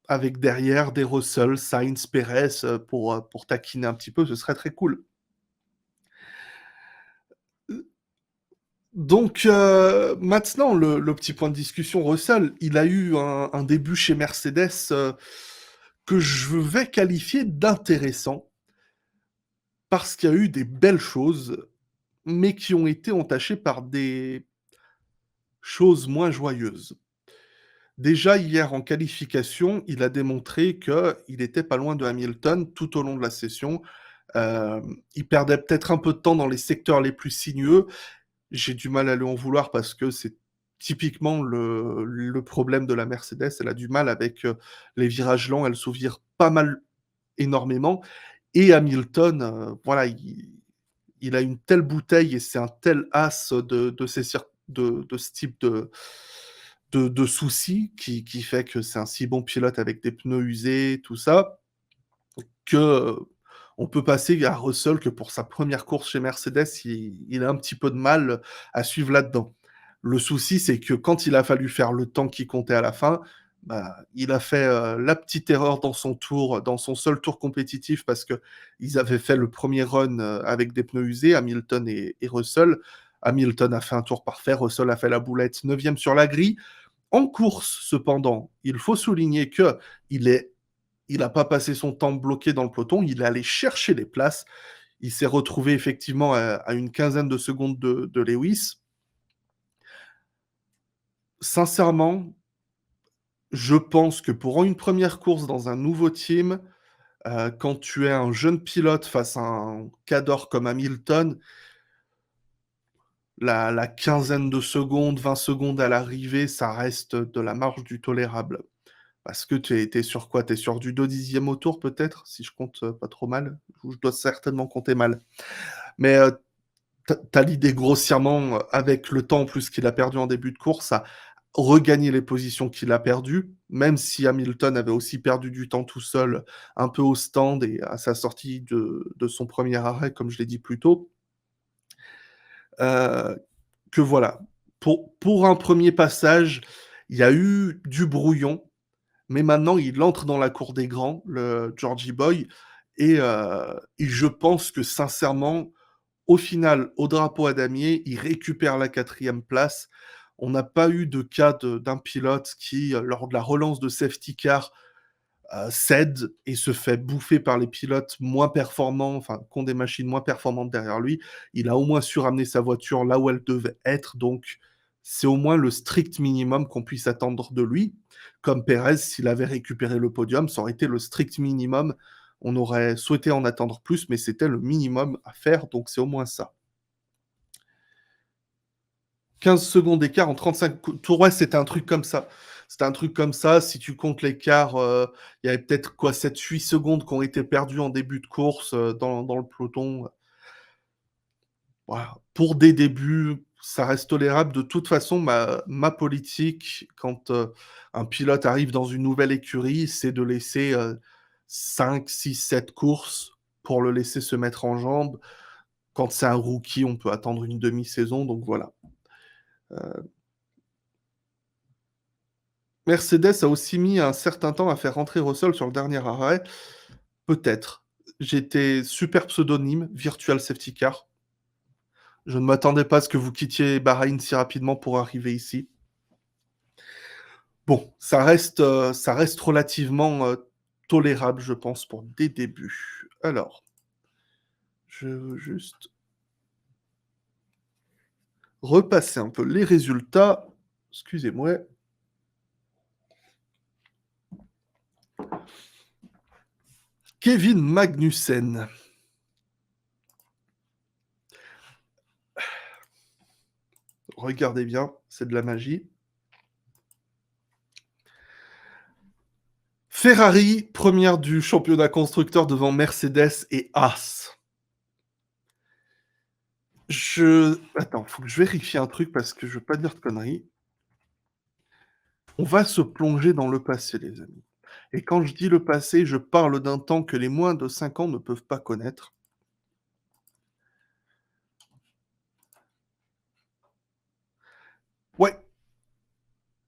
avec derrière des Russell, Sainz, Perez, pour taquiner un petit peu, ce serait très cool. Donc maintenant le petit point de discussion Russell, il a eu un début chez Mercedes, que je vais qualifier d'intéressant, parce qu'il y a eu des belles choses, mais qui ont été entachées par des choses moins joyeuses. Déjà hier en qualification, il a démontré qu'il était pas loin de Hamilton tout au long de la session. Il perdait peut-être un peu de temps dans les secteurs les plus sinueux. J'ai du mal à lui en vouloir parce que c'est typiquement le problème de la Mercedes. Elle a du mal avec, les virages lents, elle se pas mal énormément, et Hamilton, voilà, il a une telle bouteille et c'est un tel as de ces cir de ce type de soucis qui fait que c'est un si bon pilote avec des pneus usés, tout ça, que, on peut passer à Russell que pour sa première course chez Mercedes, il a un petit peu de mal à suivre là-dedans. Le souci, c'est que quand il a fallu faire le temps qui comptait à la fin, bah, il a fait, la petite erreur dans son tour, dans son seul tour compétitif parce qu'ils avaient fait le premier run, avec des pneus usés, Hamilton et Russell. Hamilton a fait un tour parfait, Russell a fait la boulette, 9e sur la grille. En course, cependant, il faut souligner qu'il est il n'a pas passé son temps bloqué dans le peloton, il est allé chercher les places. Il s'est retrouvé effectivement à une quinzaine de secondes de Lewis. Sincèrement, je pense que pour une première course dans un nouveau team, quand tu es un jeune pilote face à un cador comme Hamilton, la quinzaine de secondes, 20 secondes à l'arrivée, ça reste de la marge du tolérable. Parce que tu es sur quoi? Tu es sur du 2/10 au tour peut-être? Si je compte, pas trop mal? Ou je dois certainement compter mal. Mais, tu as l'idée grossièrement, avec le temps en plus qu'il a perdu en début de course, à regagner les positions qu'il a perdues, même si Hamilton avait aussi perdu du temps tout seul, un peu au stand et à sa sortie de son premier arrêt, comme je l'ai dit plus tôt. Heu, que voilà, pour un premier passage, il y a eu du brouillon, mais maintenant il entre dans la cour des grands, le Georgie Boy, et je pense que sincèrement, au final, au drapeau à damier, il récupère la 4e place. On n'a pas eu de cas d'un pilote qui, lors de la relance de safety car, cède et se fait bouffer par les pilotes moins performants, enfin, qui ont des machines moins performantes derrière lui. Il a au moins su ramener sa voiture là où elle devait être, donc c'est au moins le strict minimum qu'on puisse attendre de lui. Comme Pérez, s'il avait récupéré le podium, ça aurait été le strict minimum. On aurait souhaité en attendre plus, mais c'était le minimum à faire, donc c'est au moins ça. 15 secondes d'écart en 35 tours, ouais, c'était un truc comme ça. C'était un truc comme ça, si tu comptes l'écart, il y avait peut-être quoi 7-8 secondes qui ont été perdues en début de course, dans le peloton. Voilà, pour des débuts, ça reste tolérable. De toute façon, ma politique quand, un pilote arrive dans une nouvelle écurie, c'est de laisser, 5-6-7 courses pour le laisser se mettre en jambes. Quand c'est un rookie, on peut attendre une demi-saison, donc voilà. Mercedes a aussi mis un certain temps à faire rentrer Russell sur le dernier arrêt. Peut-être. J'étais super pseudonyme, Virtual Safety Car. Je ne m'attendais pas à ce que vous quittiez Bahreïn si rapidement pour arriver ici. Bon, ça reste relativement, tolérable, je pense, pour des débuts. Alors, je veux juste repasser un peu les résultats. Excusez-moi. Kevin Magnussen. Regardez bien, c'est de la magie. Ferrari, première du championnat constructeur devant Mercedes et Haas. Attends, faut que je vérifie un truc parce que je veux pas dire de conneries. On va se plonger dans le passé, les amis. Et quand je dis le passé, je parle d'un temps que les moins de 5 ans ne peuvent pas connaître. Ouais,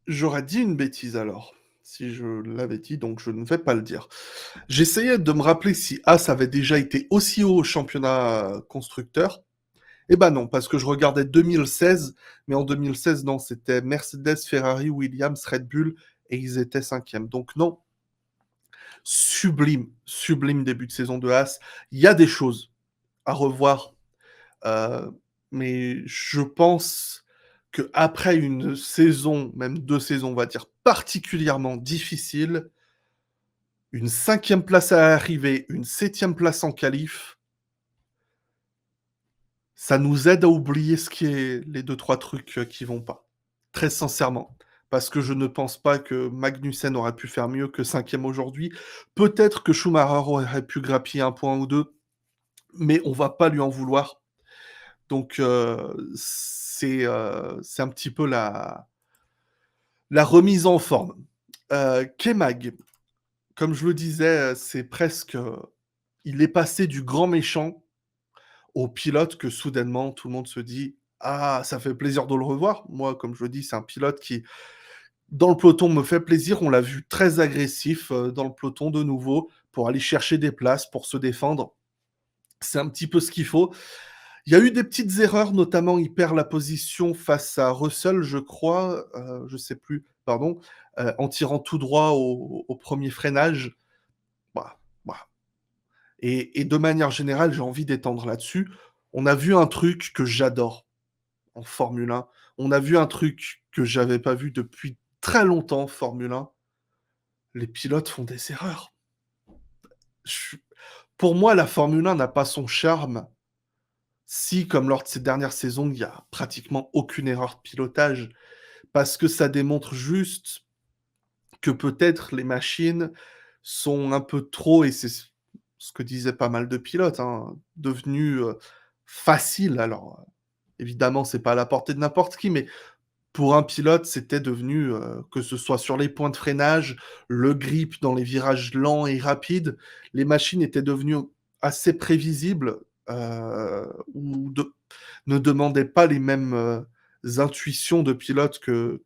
j'aurais dit une bêtise alors, si je l'avais dit, donc je ne vais pas le dire. J'essayais de me rappeler si Haas avait déjà été aussi haut au championnat constructeur. Eh ben non, parce que je regardais 2016, mais en 2016, non, c'était Mercedes, Ferrari, Williams, Red Bull, et ils étaient cinquièmes. Donc non, sublime, sublime début de saison de Haas. Il y a des choses à revoir, euh, mais je pense qu'après une saison, même 2 saisons, on va dire, particulièrement difficile, une cinquième place à arriver, une septième place en qualif, ça nous aide à oublier ce qui est les deux trois trucs qui vont pas. Très sincèrement. Parce que je ne pense pas que Magnussen aurait pu faire mieux que cinquième aujourd'hui. Peut-être que Schumacher aurait pu grappiller un point ou deux, mais on va pas lui en vouloir. Donc c'est un petit peu la remise en forme. K-Mag, comme je le disais, c'est presque, il est passé du grand méchant au pilote que soudainement tout le monde se dit: «Ah, ça fait plaisir de le revoir». Moi, comme je le dis, c'est un pilote qui, dans le peloton, me fait plaisir. On l'a vu très agressif, dans le peloton de nouveau, pour aller chercher des places, pour se défendre. C'est un petit peu ce qu'il faut. Il y a eu des petites erreurs, notamment il perd la position face à Russell, je crois, je sais plus, pardon, en tirant tout droit au 1er freinage. Bah, bah et de manière générale, j'ai envie d'étendre là-dessus. On a vu un truc que j'adore en Formule 1. On a vu un truc que j'avais pas vu depuis très longtemps en Formule 1. Les pilotes font des erreurs. Je Pour moi, la Formule 1 n'a pas son charme si, comme lors de ces dernières saisons, il y a pratiquement aucune erreur de pilotage, parce que ça démontre juste que peut-être les machines sont un peu trop, et c'est ce que disaient pas mal de pilotes, hein, devenues, faciles. Alors, évidemment, c'est pas à la portée de n'importe qui, mais pour un pilote, c'était devenu, que ce soit sur les points de freinage, le grip dans les virages lents et rapides, les machines étaient devenues assez prévisibles, ou ne demandaient pas les mêmes, intuitions de pilote que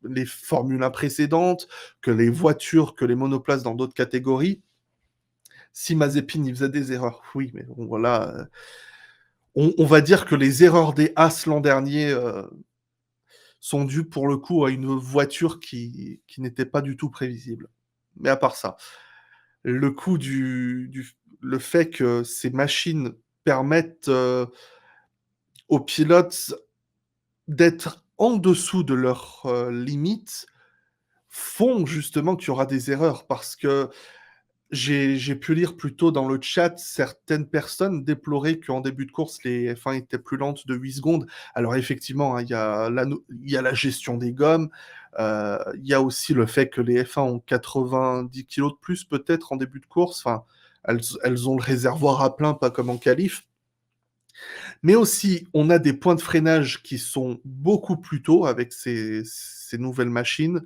les Formule 1 précédentes, que les voitures, que les monoplaces dans d'autres catégories. Si Mazepin, il faisait des erreurs, oui, mais bon voilà, on va dire que les erreurs des As l'an dernier, sont dues pour le coup à une voiture qui n'était pas du tout prévisible. Mais à part ça, le coup le fait que ces machines permettent, aux pilotes d'être en dessous de leurs, limites, font justement qu'il y aura des erreurs. Parce que j'ai pu lire plutôt dans le chat, certaines personnes déploraient qu'en début de course, les F1 étaient plus lentes de 8 secondes. Alors effectivement, hein, il y a la gestion des gommes, il y a aussi le fait que les F1 ont 90 kilogrammes de plus peut-être en début de course, enfin, elles ont le réservoir à plein, pas comme en qualif. Mais aussi, on a des points de freinage qui sont beaucoup plus tôt avec ces nouvelles machines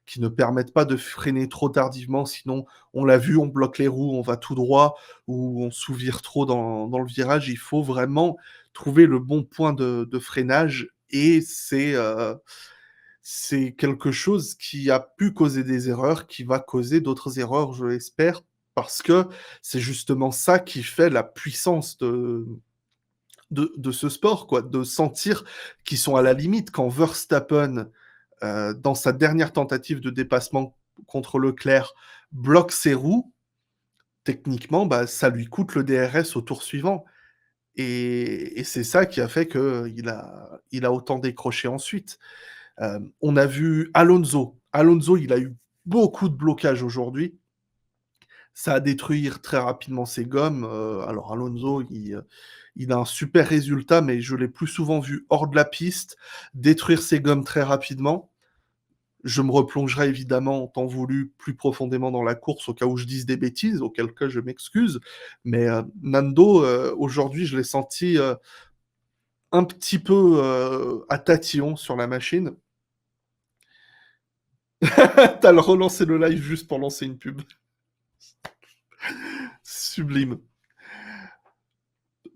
qui ne permettent pas de freiner trop tardivement, sinon, on l'a vu, on bloque les roues, on va tout droit ou on sous-vire trop dans le virage. Il faut vraiment trouver le bon point de freinage et c'est quelque chose qui a pu causer des erreurs, qui va causer d'autres erreurs, je l'espère, parce que c'est justement ça qui fait la puissance de ce sport, quoi, de sentir qu'ils sont à la limite. Quand Verstappen, dans sa dernière tentative de dépassement contre Leclerc, bloque ses roues, techniquement, bah, ça lui coûte le DRS au tour suivant et c'est ça qui a fait qu'il a autant décroché ensuite. On a vu Alonso. Alonso, il a eu beaucoup de blocages aujourd'hui. Ça a détruit très rapidement ses gommes, alors Alonso, il a un super résultat, mais je l'ai plus souvent vu hors de la piste, détruire ses gommes très rapidement. Je me replongerai évidemment en temps voulu plus profondément dans la course au cas où je dise des bêtises, auquel cas je m'excuse. Mais Nando, aujourd'hui, je l'ai senti un petit peu à tatillon sur la machine. T'as relancé le live juste pour lancer une pub. Sublime.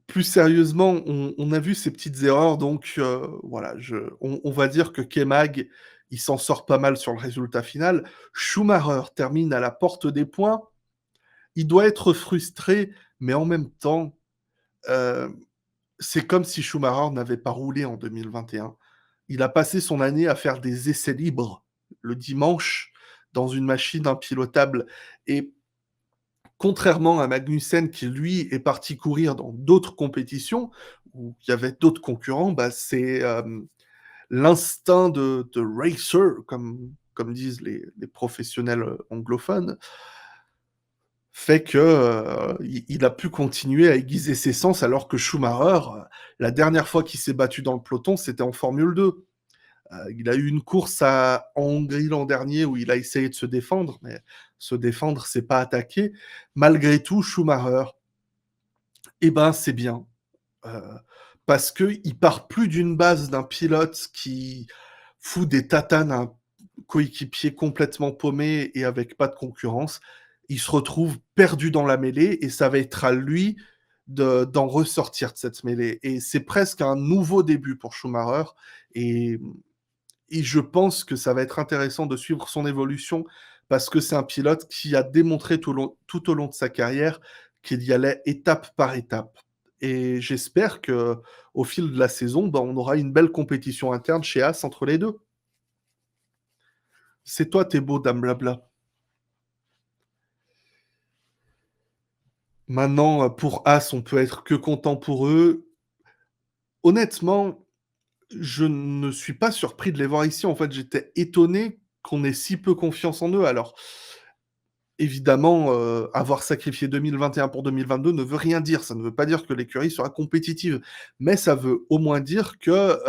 Plus sérieusement, on a vu ces petites erreurs, donc voilà, on va dire que K-Mag, il s'en sort pas mal sur le résultat final. Schumacher termine à la porte des points. Il doit être frustré, mais en même temps, heu, c'est comme si Schumacher n'avait pas roulé en 2021. Il a passé son année à faire des essais libres le dimanche dans une machine impilotable et contrairement à Magnussen qui, lui, est parti courir dans d'autres compétitions où il y avait d'autres concurrents, bah, c'est, l'instinct de racer comme disent les professionnels, anglophones, fait que, il a pu continuer à aiguiser ses sens alors que Schumacher, la dernière fois qu'il s'est battu dans le peloton, c'était en Formule 2. Il a eu une course en Hongrie l'an dernier où il a essayé de se défendre, mais se défendre, c'est pas attaquer. Malgré tout, Schumacher, eh ben, c'est bien, heu, parce qu'il part plus d'une base d'un pilote qui fout des tatanes à un coéquipier complètement paumé et avec pas de concurrence. Il se retrouve perdu dans la mêlée et ça va être à lui d'en ressortir de cette mêlée et c'est presque un nouveau début pour Schumacher et et je pense que ça va être intéressant de suivre son évolution parce que c'est un pilote qui a démontré tout au long de sa carrière qu'il y allait étape par étape. Et j'espère que au fil de la saison, bah, on aura une belle compétition interne chez As entre les 2. C'est toi, tu beau, dame blabla. Maintenant, pour As, on peut être que content pour eux. Honnêtement, je ne suis pas surpris de les voir ici. En fait, j'étais étonné qu'on ait si peu confiance en eux. Alors, évidemment, avoir sacrifié 2021 pour 2022 ne veut rien dire. Ça ne veut pas dire que l'écurie sera compétitive, mais ça veut au moins dire que,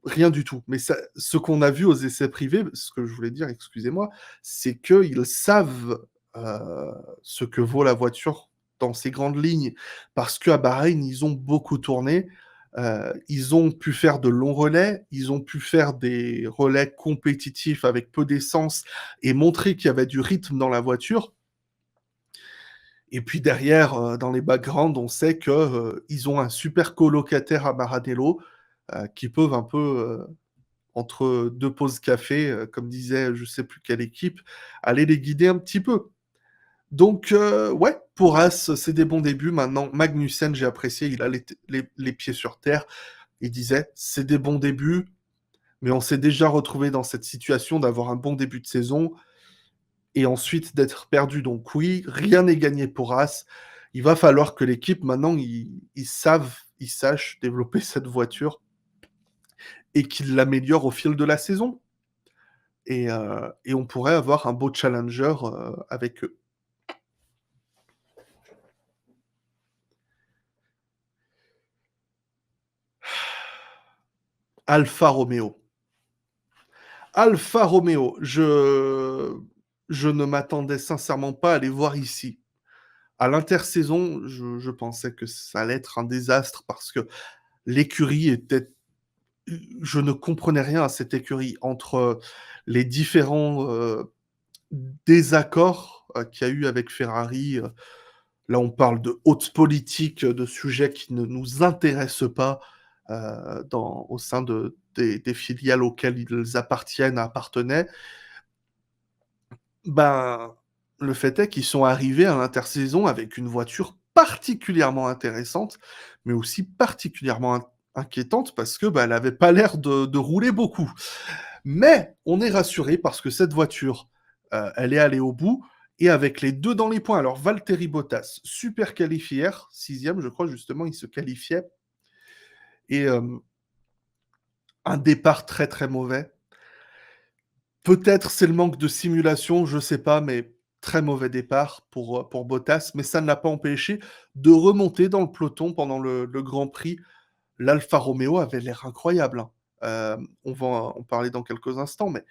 rien du tout. Mais ça ce qu'on a vu aux essais privés, ce que je voulais dire, excusez-moi, c'est qu'ils savent, ce que vaut la voiture dans ses grandes lignes. Parce qu'à Bahreïn, ils ont beaucoup tourné, ils ont pu faire de longs relais, ils ont pu faire des relais compétitifs avec peu d'essence et montrer qu'il y avait du rythme dans la voiture et puis derrière, dans les backgrounds, on sait que, ils ont un super colocataire à Maranello, qui peuvent un peu, entre 2 pauses café, comme disait je sais plus quelle équipe, aller les guider un petit peu. Donc ouais, pour As, c'est des bons débuts. Maintenant, Magnussen, j'ai apprécié, il a les pieds sur terre. Il disait: «C'est des bons débuts, mais on s'est déjà retrouvé dans cette situation d'avoir un bon début de saison et ensuite d'être perdu. Donc oui, rien n'est gagné pour As. Il va falloir que l'équipe maintenant, ils sachent développer cette voiture et qu'ils l'améliorent au fil de la saison et on pourrait avoir un beau challenger, avec eux. Alfa Romeo. Alfa Romeo, je ne m'attendais sincèrement pas à les voir ici. À l'intersaison, je pensais que ça allait être un désastre parce que l'écurie était je ne comprenais rien à cette écurie entre les différents, désaccords, qu'il y a eu avec Ferrari, là on parle de haute politique, de sujets qui ne nous intéressent pas, dans au sein des filiales auxquelles ils appartenaient. Ben, le fait est qu'ils sont arrivés à l'intersaison avec une voiture particulièrement intéressante, mais aussi particulièrement inquiétante parce que, bah, elle avait pas l'air de rouler beaucoup. Mais on est rassuré parce que cette voiture, elle est allée au bout et avec les 2 dans les points. Alors Valtteri Bottas, super qualifié hier, 6e je crois justement, il se qualifiait et un départ très, très mauvais. Peut-être c'est le manque de simulation, je sais pas, mais très mauvais départ pour Bottas, mais ça ne l'a pas empêché de remonter dans le peloton pendant le Grand Prix. L'Alfa Romeo avait l'air incroyable, hein. On va en parler dans quelques instants, mais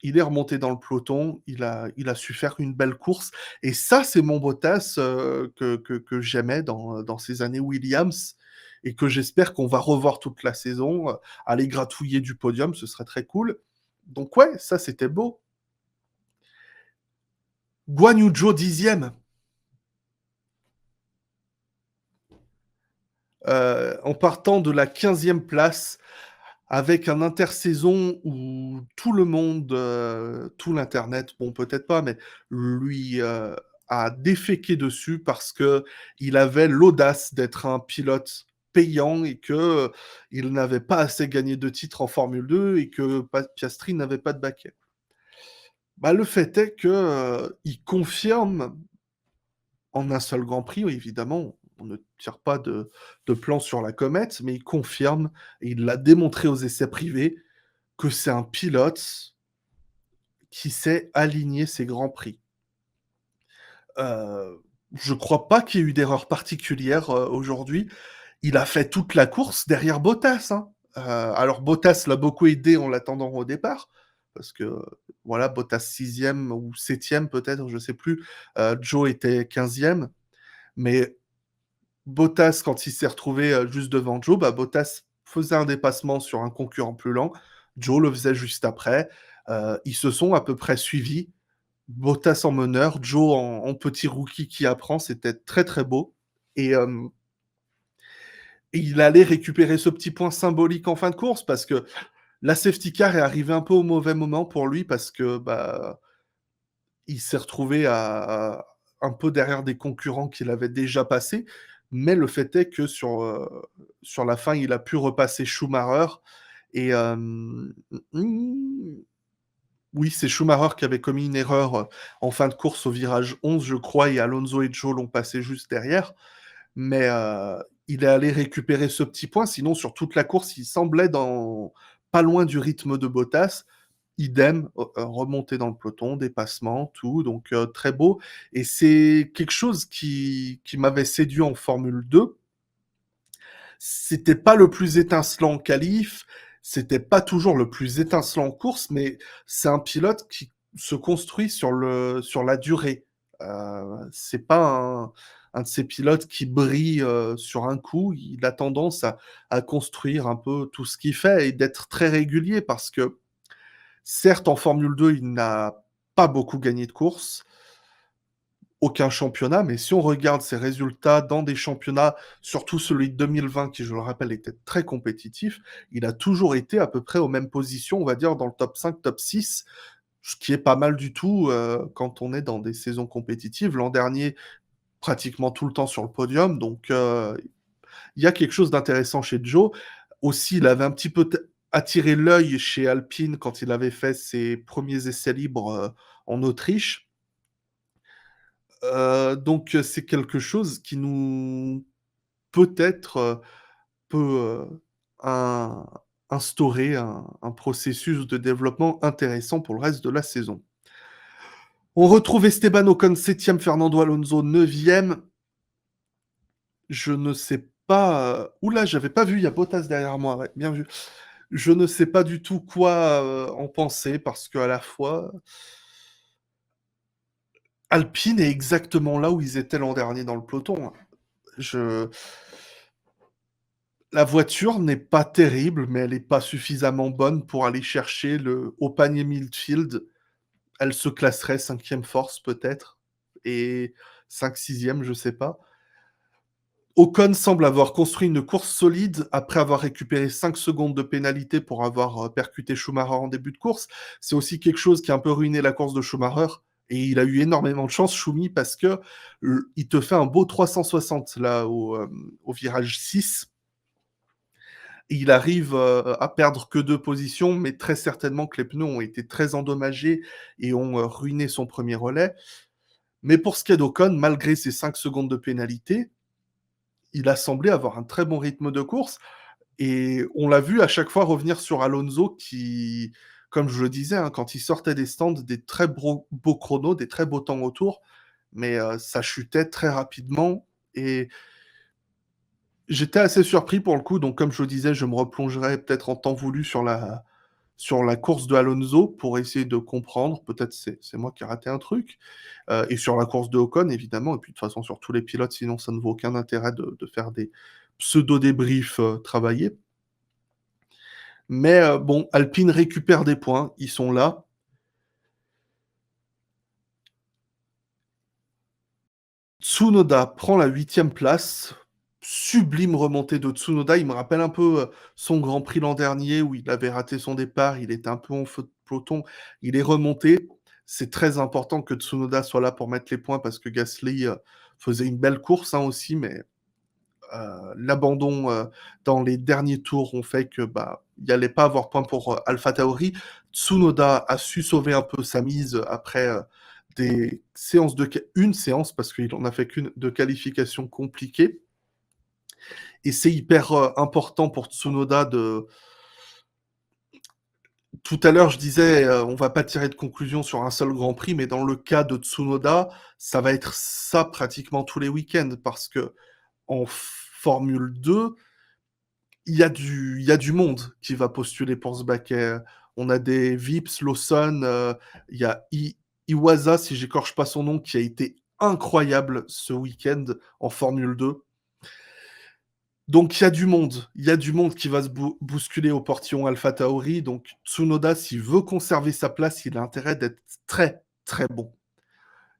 il est remonté dans le peloton, il a su faire une belle course et ça, c'est mon Bottas, que j'aimais dans ces années Williams et que j'espère qu'on va revoir toute la saison, aller gratouiller du podium, ce serait très cool. Donc ouais, ça, c'était beau. Guan Yu Zhou 10e, en partant de la 15e place avec un intersaison où tout le monde, tout l'internet, bon peut-être pas, mais lui, a déféqué dessus parce que il avait l'audace d'être un pilote payant et que, il n'avait pas assez gagné de titres en Formule 2 et que Piastri n'avait pas de baquet. Bah, le fait est que, il confirme en un seul Grand Prix, oui, évidemment, on ne tire pas de plan sur la comète, mais il confirme et il l'a démontré aux essais privés que c'est un pilote qui sait aligner ses grands prix. Je crois pas qu'il y ait eu d'erreur particulière, aujourd'hui. Il a fait toute la course derrière Bottas, hein. Alors Bottas l'a beaucoup aidé en l'attendant au départ, parce que, voilà, Bottas 6e ou 7e peut-être, je sais plus. Zhou était 15e, mais Bottas, quand il s'est retrouvé, juste devant Zhou, bah, Bottas faisait un dépassement sur un concurrent plus lent. Zhou le faisait juste après. Ils se sont à peu près suivis. Bottas en meneur, Zhou en petit rookie qui apprend. C'était très, très beau et et il allait récupérer ce petit point symbolique en fin de course parce que la safety car est arrivée un peu au mauvais moment pour lui parce que, bah, il s'est retrouvé à un peu derrière des concurrents qu'il avait déjà passés, mais le fait est que sur la fin, il a pu repasser Schumacher et oui, c'est Schumacher qui avait commis une erreur, en fin de course au virage 11, je crois et Alonso et Zhou l'ont passé juste derrière, mais il est allé récupérer ce petit point, sinon sur toute la course, il semblait dans pas loin du rythme de Bottas. Idem, remontée dans le peloton, dépassement, tout, donc très beau et c'est quelque chose qui m'avait séduit en Formule 2. C'était pas le plus étincelant en qualif, c'était pas toujours le plus étincelant en course, mais c'est un pilote qui se construit sur la durée. C'est pas un de ces pilotes qui brille, sur un coup. Il a tendance à construire un peu tout ce qu'il fait et d'être très régulier parce que certes, en Formule 2, il n'a pas beaucoup gagné de courses, aucun championnat, mais si on regarde ses résultats dans des championnats, surtout celui de 2020 qui, je le rappelle, était très compétitif, il a toujours été à peu près aux mêmes positions, on va dire dans le top 5, top 6, ce qui est pas mal du tout, quand on est dans des saisons compétitives. L'an dernier, pratiquement tout le temps sur le podium, donc il y a quelque chose d'intéressant chez Joe. Aussi, il avait un petit peu attiré l'œil chez Alpine quand il avait fait ses premiers essais libres, en Autriche. Donc c'est quelque chose qui nous peut-être, peut, in instaurer un processus de développement intéressant pour le reste de la saison. On retrouve Esteban Ocon 7e, Fernando Alonso 9e. Je ne sais pas, ouh là, j'avais pas vu, il y a Bottas derrière moi, ouais, bien vu. Je ne sais pas du tout quoi, en penser parce qu'à la fois, Alpine est exactement là où ils étaient l'an dernier dans le peloton, hein. Je La voiture n'est pas terrible, mais elle est pas suffisamment bonne pour aller chercher le haut panier Midfield. Elle se classerait 5e force peut-être et 5, 6e, je sais pas. Ocon semble avoir construit une course solide après avoir récupéré 5 secondes de pénalité pour avoir, percuté Schumacher en début de course. C'est aussi quelque chose qui a un peu ruiné la course de Schumacher et il a eu énormément de chance Schumi parce que il te fait un beau 360 là au virage 6. Il arrive, à perdre que 2 positions, mais très certainement que les pneus ont été très endommagés et ont, ruiné son premier relais. Mais pour ce qui est d'Ocon, malgré ces 5 secondes de pénalité, il a semblé avoir un très bon rythme de course et on l'a vu à chaque fois revenir sur Alonso qui, comme je le disais, hein, quand il sortait des stands, des très beaux chronos, des très beaux temps autour, mais ça chutait très rapidement et j'étais assez surpris pour le coup, donc comme je le disais, je me replongerai peut-être en temps voulu sur la course de Alonso pour essayer de comprendre. Peut-être c'est moi qui ai raté un truc, et sur la course de Ocon évidemment et puis de toute façon sur tous les pilotes, sinon ça ne vaut aucun intérêt de faire des pseudo débriefs, travaillés. Mais, bon, Alpine récupère des points, ils sont là. Tsunoda prend la 8e place. Sublime remontée de Tsunoda. Il me rappelle un peu, son Grand Prix l'an dernier où il avait raté son départ, il était un peu en feu de peloton. Il est remonté. C'est très important que Tsunoda soit là pour mettre les points parce que Gasly, faisait une belle course, hein, aussi, mais, l'abandon, dans les derniers tours ont fait que, bah, il y allait pas avoir point pour, AlphaTauri. Tsunoda a su sauver un peu sa mise, après, des séances de qua une séance parce qu'il en a fait qu'une de qualification compliquée et c'est hyper, important pour Tsunoda de tout à l'heure je disais, on va pas tirer de conclusion sur un seul Grand Prix, mais dans le cas de Tsunoda, ça va être ça pratiquement tous les week-ends parce qu'en Formule 2, il y a du monde qui va postuler pour ce baquet. On a des Vips, Lawson, il y a Iwasa, si j'écorche pas son nom, qui a été incroyable ce week-end en Formule 2. Donc il y a du monde qui va se bousculer au portillon AlphaTauri, donc Tsunoda, s'il veut conserver sa place, il a intérêt d'être très, très bon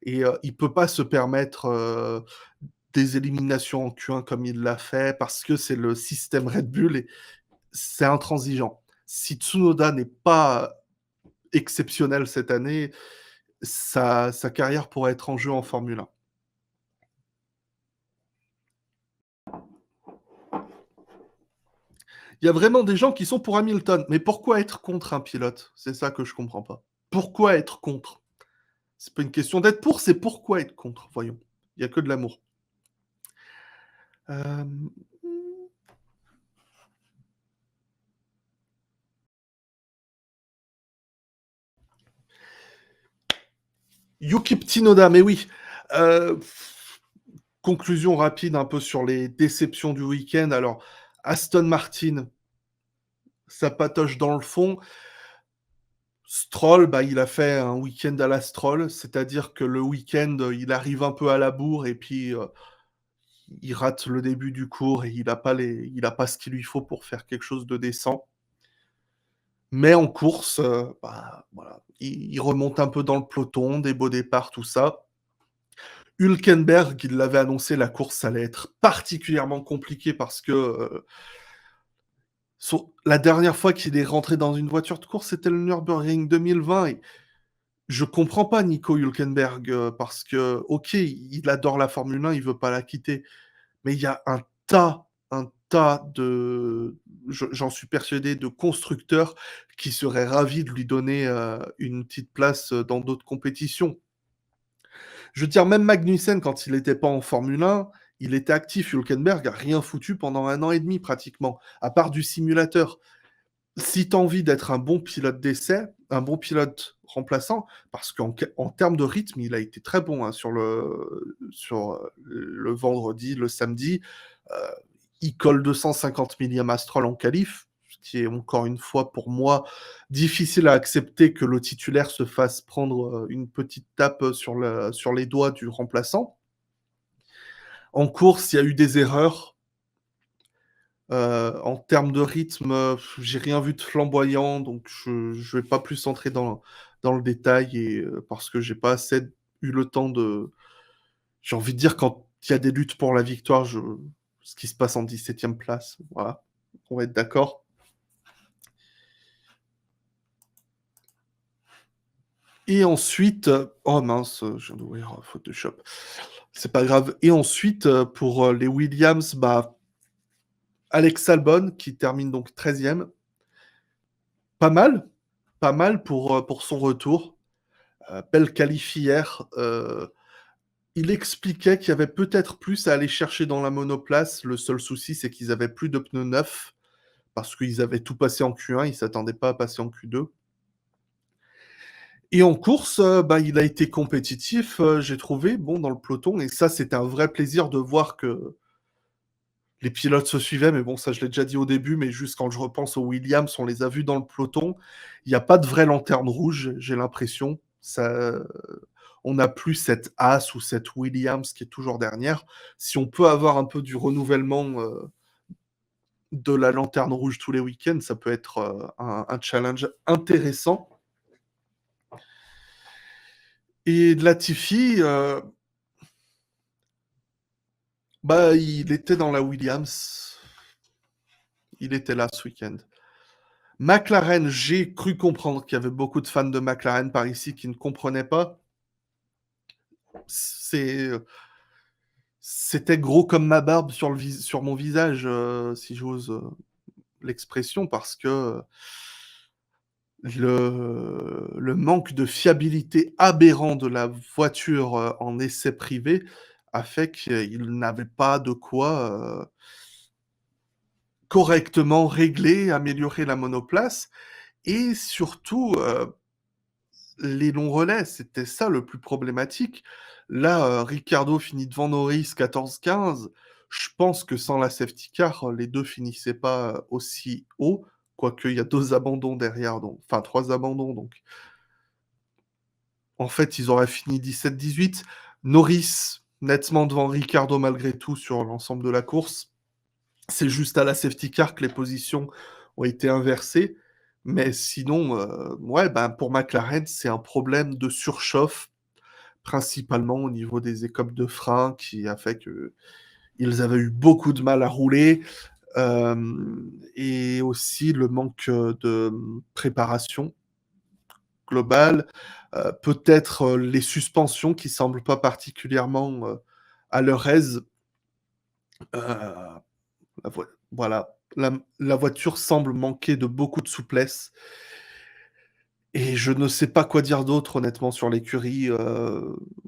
et il peut pas se permettre, des éliminations en Q1 comme il l'a fait parce que c'est le système Red Bull et c'est intransigeant. Si Tsunoda n'est pas exceptionnel cette année, sa carrière pourrait être en jeu en Formule 1. Il y a vraiment des gens qui sont pour Hamilton, mais pourquoi être contre un pilote? C'est ça que je comprends pas. Pourquoi être contre? C'est pas une question d'être pour, c'est pourquoi être contre? Voyons. Il y a que de l'amour. Hem, Yuki Tsunoda, mais oui. Heu, Conclusion rapide un peu sur les déceptions du week-end. Alors, Aston Martin, ça patoche dans le fond. Stroll, bah, il a fait un week-end à la Stroll, c'est-à-dire que le week-end, il arrive un peu à la bourre et puis, il rate le début du cours et il a pas ce qu'il lui faut pour faire quelque chose de décent. Mais en course, bah, voilà, il remonte un peu dans le peloton, des beaux départs, tout ça. Hülkenberg, il l'avait annoncé, la course allait être particulièrement compliquée parce que, la dernière fois qu'il est rentré dans une voiture de course, c'était le Nürburgring 2020 et je comprends pas Nico Hülkenberg, parce que, OK, il adore la Formule 1, il veut pas la quitter, mais il y a un tas de j'en suis persuadé, de constructeurs qui seraient ravis de lui donner, une petite place, dans d'autres compétitions. Je veux dire, même Magnussen, quand il était pas en Formule 1, il était actif. Hülkenberg a rien foutu pendant 1 an et demi pratiquement, à part du simulateur. Si tu as envie d'être un bon pilote d'essai, un bon pilote remplaçant, parce en termes de rythme, il a été très bon, hein, le vendredi, le samedi, heu, il colle 250 millième à Stroll en qualif, qui est encore une fois pour moi difficile à accepter que le titulaire se fasse prendre, une petite tape, sur les doigts du remplaçant. En course, il y a eu des erreurs. En termes de rythme, j'ai rien vu de flamboyant, donc je vais pas plus entrer dans le détail parce que j'ai pas assez eu le temps de j'ai envie de dire quand il y a des luttes pour la victoire, ce qui se passe en 17e place, voilà, on va être d'accord. Et ensuite, oh mince, je viens d'ouvrir, Photoshop. C'est pas grave. Et ensuite, pour, les Williams, bah, Alex Albon qui termine donc 13e. Pas mal, pas mal pour son retour. Belle qualif hier, il expliquait qu'il y avait peut-être plus à aller chercher dans la monoplace. Le seul souci, c'est qu'ils avaient plus de pneus neufs parce qu'ils avaient tout passé en Q1, ils s'attendaient pas à passer en Q2. Et en course, bah, il a été compétitif, j'ai trouvé, bon, dans le peloton et ça, c'était un vrai plaisir de voir que les pilotes se suivaient, mais bon, ça, je l'ai déjà dit au début, mais juste quand je repense aux Williams, on les a vus dans le peloton. Il y a pas de vraie lanterne rouge, j'ai l'impression. Ça on n'a plus cette Haas ou cette Williams qui est toujours dernière. Si on peut avoir un peu du renouvellement, de la lanterne rouge tous les week-ends, ça peut être, un challenge intéressant. Et Latifi, bah, il était dans la Williams. Il était là ce week-end. McLaren, j'ai cru comprendre qu'il y avait beaucoup de fans de McLaren par ici qui ne comprenaient pas. C'est, c'était gros comme ma barbe sur mon visage, si j'ose, l'expression, parce que le manque de fiabilité aberrant de la voiture, en essai privé a fait qu'ils n'avaient pas de quoi, correctement régler, améliorer la monoplace et surtout, les longs relais, c'était ça le plus problématique. Là, Ricciardo finit devant Norris 14-15. Je pense que sans la safety car, les 2 finissaient pas, aussi haut, quoique il y a 2 abandons derrière, donc enfin 3 abandons, donc en fait, ils auraient fini 17-18. Norris nettement devant Ricciardo malgré tout sur l'ensemble de la course. C'est juste à la safety car que les positions ont été inversées. Mais sinon, ouais, ben, pour McLaren, c'est un problème de surchauffe, principalement au niveau des écopes de frein qui a fait qu'ils avaient eu beaucoup de mal à rouler, et aussi le manque, de, préparation globale, peut-être, les suspensions qui semblent pas particulièrement, à leur aise. La voi voilà, la voiture semble manquer de beaucoup de souplesse et je ne sais pas quoi dire d'autre honnêtement sur l'écurie,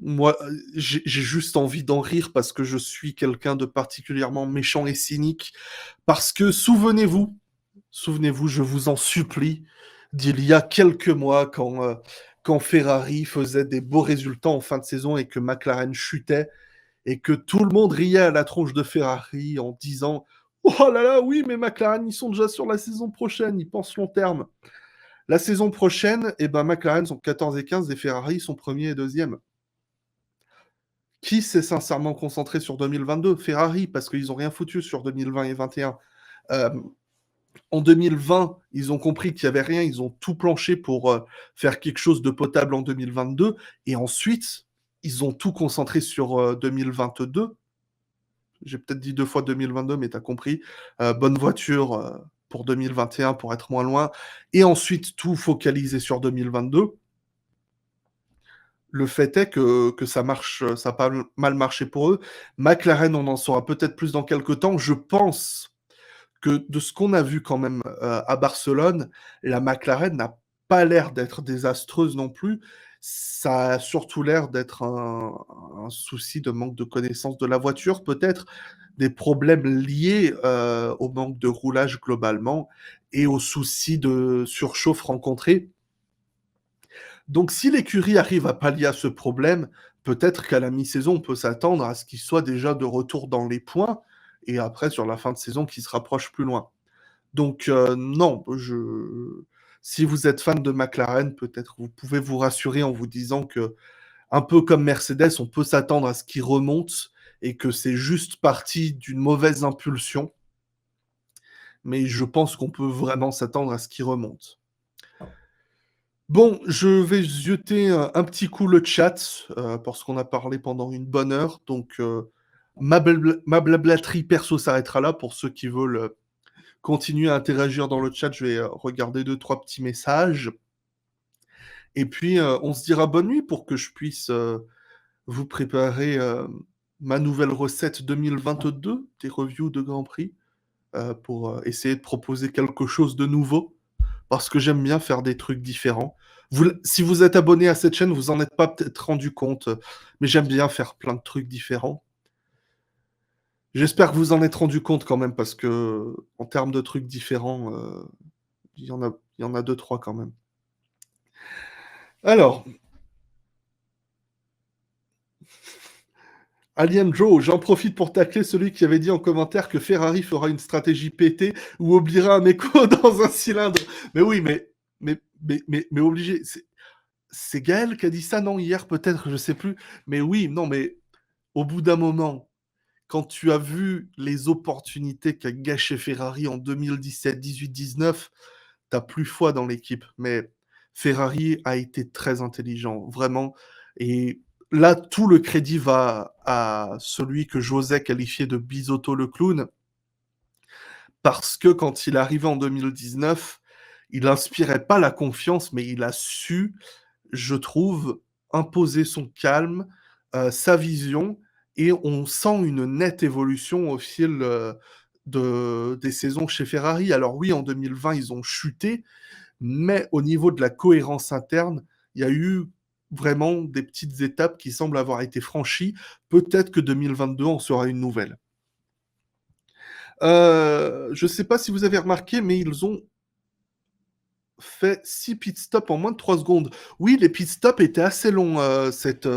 moi, j'ai juste envie d'en rire parce que je suis quelqu'un de particulièrement méchant et cynique. Parce que souvenez-vous, je vous en supplie, d'il y a quelques mois quand Ferrari faisait des beaux résultats en fin de saison et que McLaren chutait et que tout le monde riait à la tronche de Ferrari en disant: «Oh là là, oui, mais McLaren, ils sont déjà sur la saison prochaine, ils pensent long terme». La saison prochaine, eh ben, McLaren sont 14 et 15 et Ferrari sont 1er et 2e. Qui s'est sincèrement concentré sur 2022? Ferrari, parce qu'ils ont rien foutu sur 2020 et 21. Hem, En 2020, ils ont compris qu'il y avait rien, ils ont tout planché pour, faire quelque chose de potable en 2022 et ensuite, ils ont tout concentré sur, 2022. J'ai peut-être dit 2 fois 2022, mais tu as compris. Bonne voiture, pour 2021 pour être moins loin et ensuite tout focaliser sur 2022. Le fait est que ça marche, ça a pas mal marché pour eux. McLaren, on en saura peut-être plus dans quelque temps. Je pense que de ce qu'on a vu quand même, à Barcelone, la McLaren n'a pas l'air d'être désastreuse non plus. Ça a surtout l'air d'être un souci de manque de connaissance de la voiture, peut-être des problèmes liés, au manque de roulage globalement et aux soucis de surchauffe rencontrés. Donc si l'écurie arrive à pallier à ce problème, peut-être qu'à la mi-saison, on peut s'attendre à ce qu'il soit déjà de retour dans les points et après sur la fin de saison qu'il se rapproche plus loin. Donc non, si vous êtes fan de McLaren, peut-être vous pouvez vous rassurer en vous disant que, un peu comme Mercedes, on peut s'attendre à ce qu'ils remontent et que c'est juste parti d'une mauvaise impulsion, mais je pense qu'on peut vraiment s'attendre à ce qu'ils remontent. Bon, je vais jeter un petit coup le chat, parce qu'on a parlé pendant une bonne heure, donc ma blablaterie perso s'arrêtera là. Pour ceux qui veulent, continuer à interagir dans le chat, je vais, regarder deux trois petits messages et puis, on se dira bonne nuit pour que je puisse, vous préparer, ma nouvelle recette 2022 des reviews de Grand Prix, pour, essayer de proposer quelque chose de nouveau. Parce que j'aime bien faire des trucs différents. Si vous êtes abonné à cette chaîne, vous en êtes pas peut-être rendu compte, mais j'aime bien faire plein de trucs différents. J'espère que vous en êtes rendu compte quand même parce que en termes de trucs différents, il y en a 2-3 quand même. Alors, Alien Joe, j'en profite pour tacler celui qui avait dit en commentaire que Ferrari fera une stratégie pétée ou oubliera un écho dans un cylindre. Mais oui, mais obligé. C'est Gaël qui a dit ça, non, hier peut-être, je sais plus. Mais oui, non, mais au bout d'un moment, quand tu as vu les opportunités qu'a gâché Ferrari en 2017, 18, 19, t'as plus foi dans l'équipe. Mais Ferrari a été très intelligent, vraiment. Et là, tout le crédit va à celui que j'osais qualifier de Bisotto le clown, parce que quand il est arrivé en 2019, il inspirait pas la confiance, mais il a su, je trouve, imposer son calme, sa vision et on sent une nette évolution au fil, des saisons chez Ferrari. Alors oui, en 2020, ils ont chuté, mais au niveau de la cohérence interne, il y a eu vraiment des petites étapes qui semblent avoir été franchies. Peut-être que 2022 en sera une nouvelle. Je ne sais pas si vous avez remarqué, mais ils ont fait 6 pit stops en moins de 3 secondes. Oui, les pit stops étaient assez longs, cette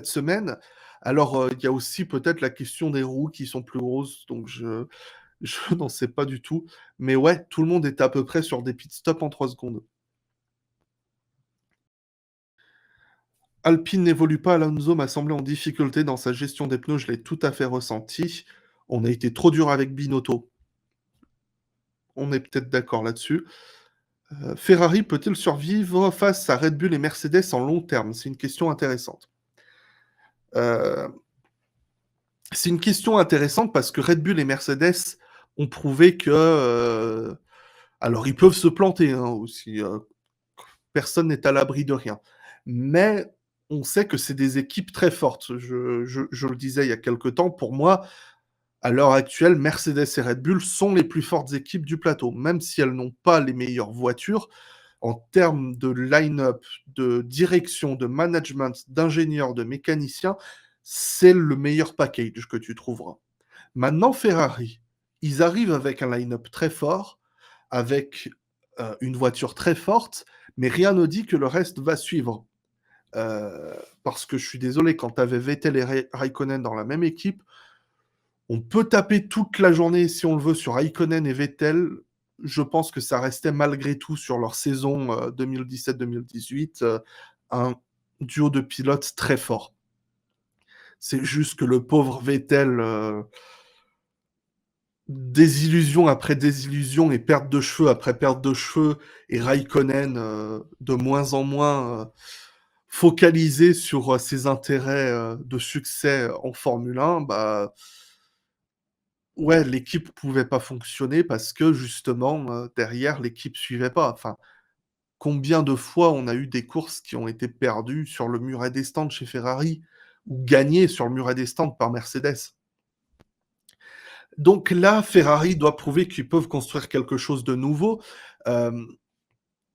semaine. Alors, il y a aussi peut-être la question des roues qui sont plus grosses, donc je n'en sais pas du tout. Mais ouais, tout le monde était à peu près sur des pit stops en 3 secondes. Alpine n'évolue pas, Alonso m'a semblé en difficulté dans sa gestion des pneus, je l'ai tout à fait ressenti. On a été trop dur avec Binotto. On est peut-être d'accord là-dessus. Ferrari peut-il survivre face à Red Bull et Mercedes en long terme? C'est une question intéressante. Euh, c'est une question intéressante parce que Red Bull et Mercedes ont prouvé que... alors, ils peuvent se planter hein, aussi. Personne n'est à l'abri de rien. Mais on sait que c'est des équipes très fortes. Je le disais il y a quelque temps, pour moi, à l'heure actuelle, Mercedes et Red Bull sont les plus fortes équipes du plateau, même si elles n'ont pas les meilleures voitures. En termes de line-up, de direction, de management, d'ingénieurs, de mécaniciens, c'est le meilleur package que tu trouveras. Maintenant, Ferrari, ils arrivent avec un line-up très fort, avec une voiture très forte, mais rien ne dit que le reste va suivre. Parce que je suis désolé, quand tu avais Vettel et Raikkonen dans la même équipe, on peut taper toute la journée, si on le veut, sur Raikkonen et Vettel. Je pense que ça restait malgré tout sur leur saison 2017-2018 un duo de pilotes très fort. C'est juste que le pauvre Vettel, désillusion après désillusion et perte de cheveux après perte de cheveux, et Raikkonen de moins en moins focalisé sur ses intérêts de succès en Formule 1, bah ouais, l'équipe pouvait pas fonctionner parce que justement, derrière, l'équipe suivait pas. Enfin, combien de fois on a eu des courses qui ont été perdues sur le muret des stands chez Ferrari ou gagnées sur le muret des stands par Mercedes? Donc là, Ferrari doit prouver qu'ils peuvent construire quelque chose de nouveau. Hem,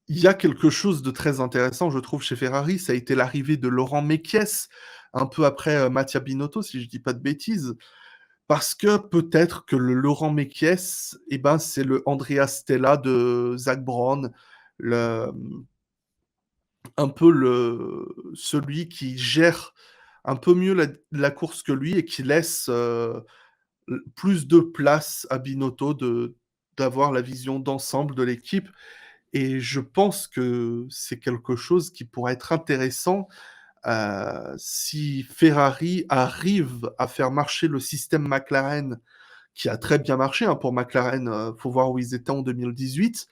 il y a quelque chose de très intéressant, je trouve, chez Ferrari, ça a été l'arrivée de Laurent Mekies, un peu après, Mattia Binotto, si je dis pas de bêtises. Parce que peut-être que le Laurent Mekies, eh ben, c'est le Andrea Stella de Zak Brown, le un peu celui qui gère un peu mieux la course que lui et qui laisse, plus de place à Binotto d'avoir la vision d'ensemble de l'équipe et je pense que c'est quelque chose qui pourrait être intéressant, si Ferrari arrive à faire marcher le système McLaren, qui a très bien marché, hein, pour McLaren, faut voir où ils étaient en 2018.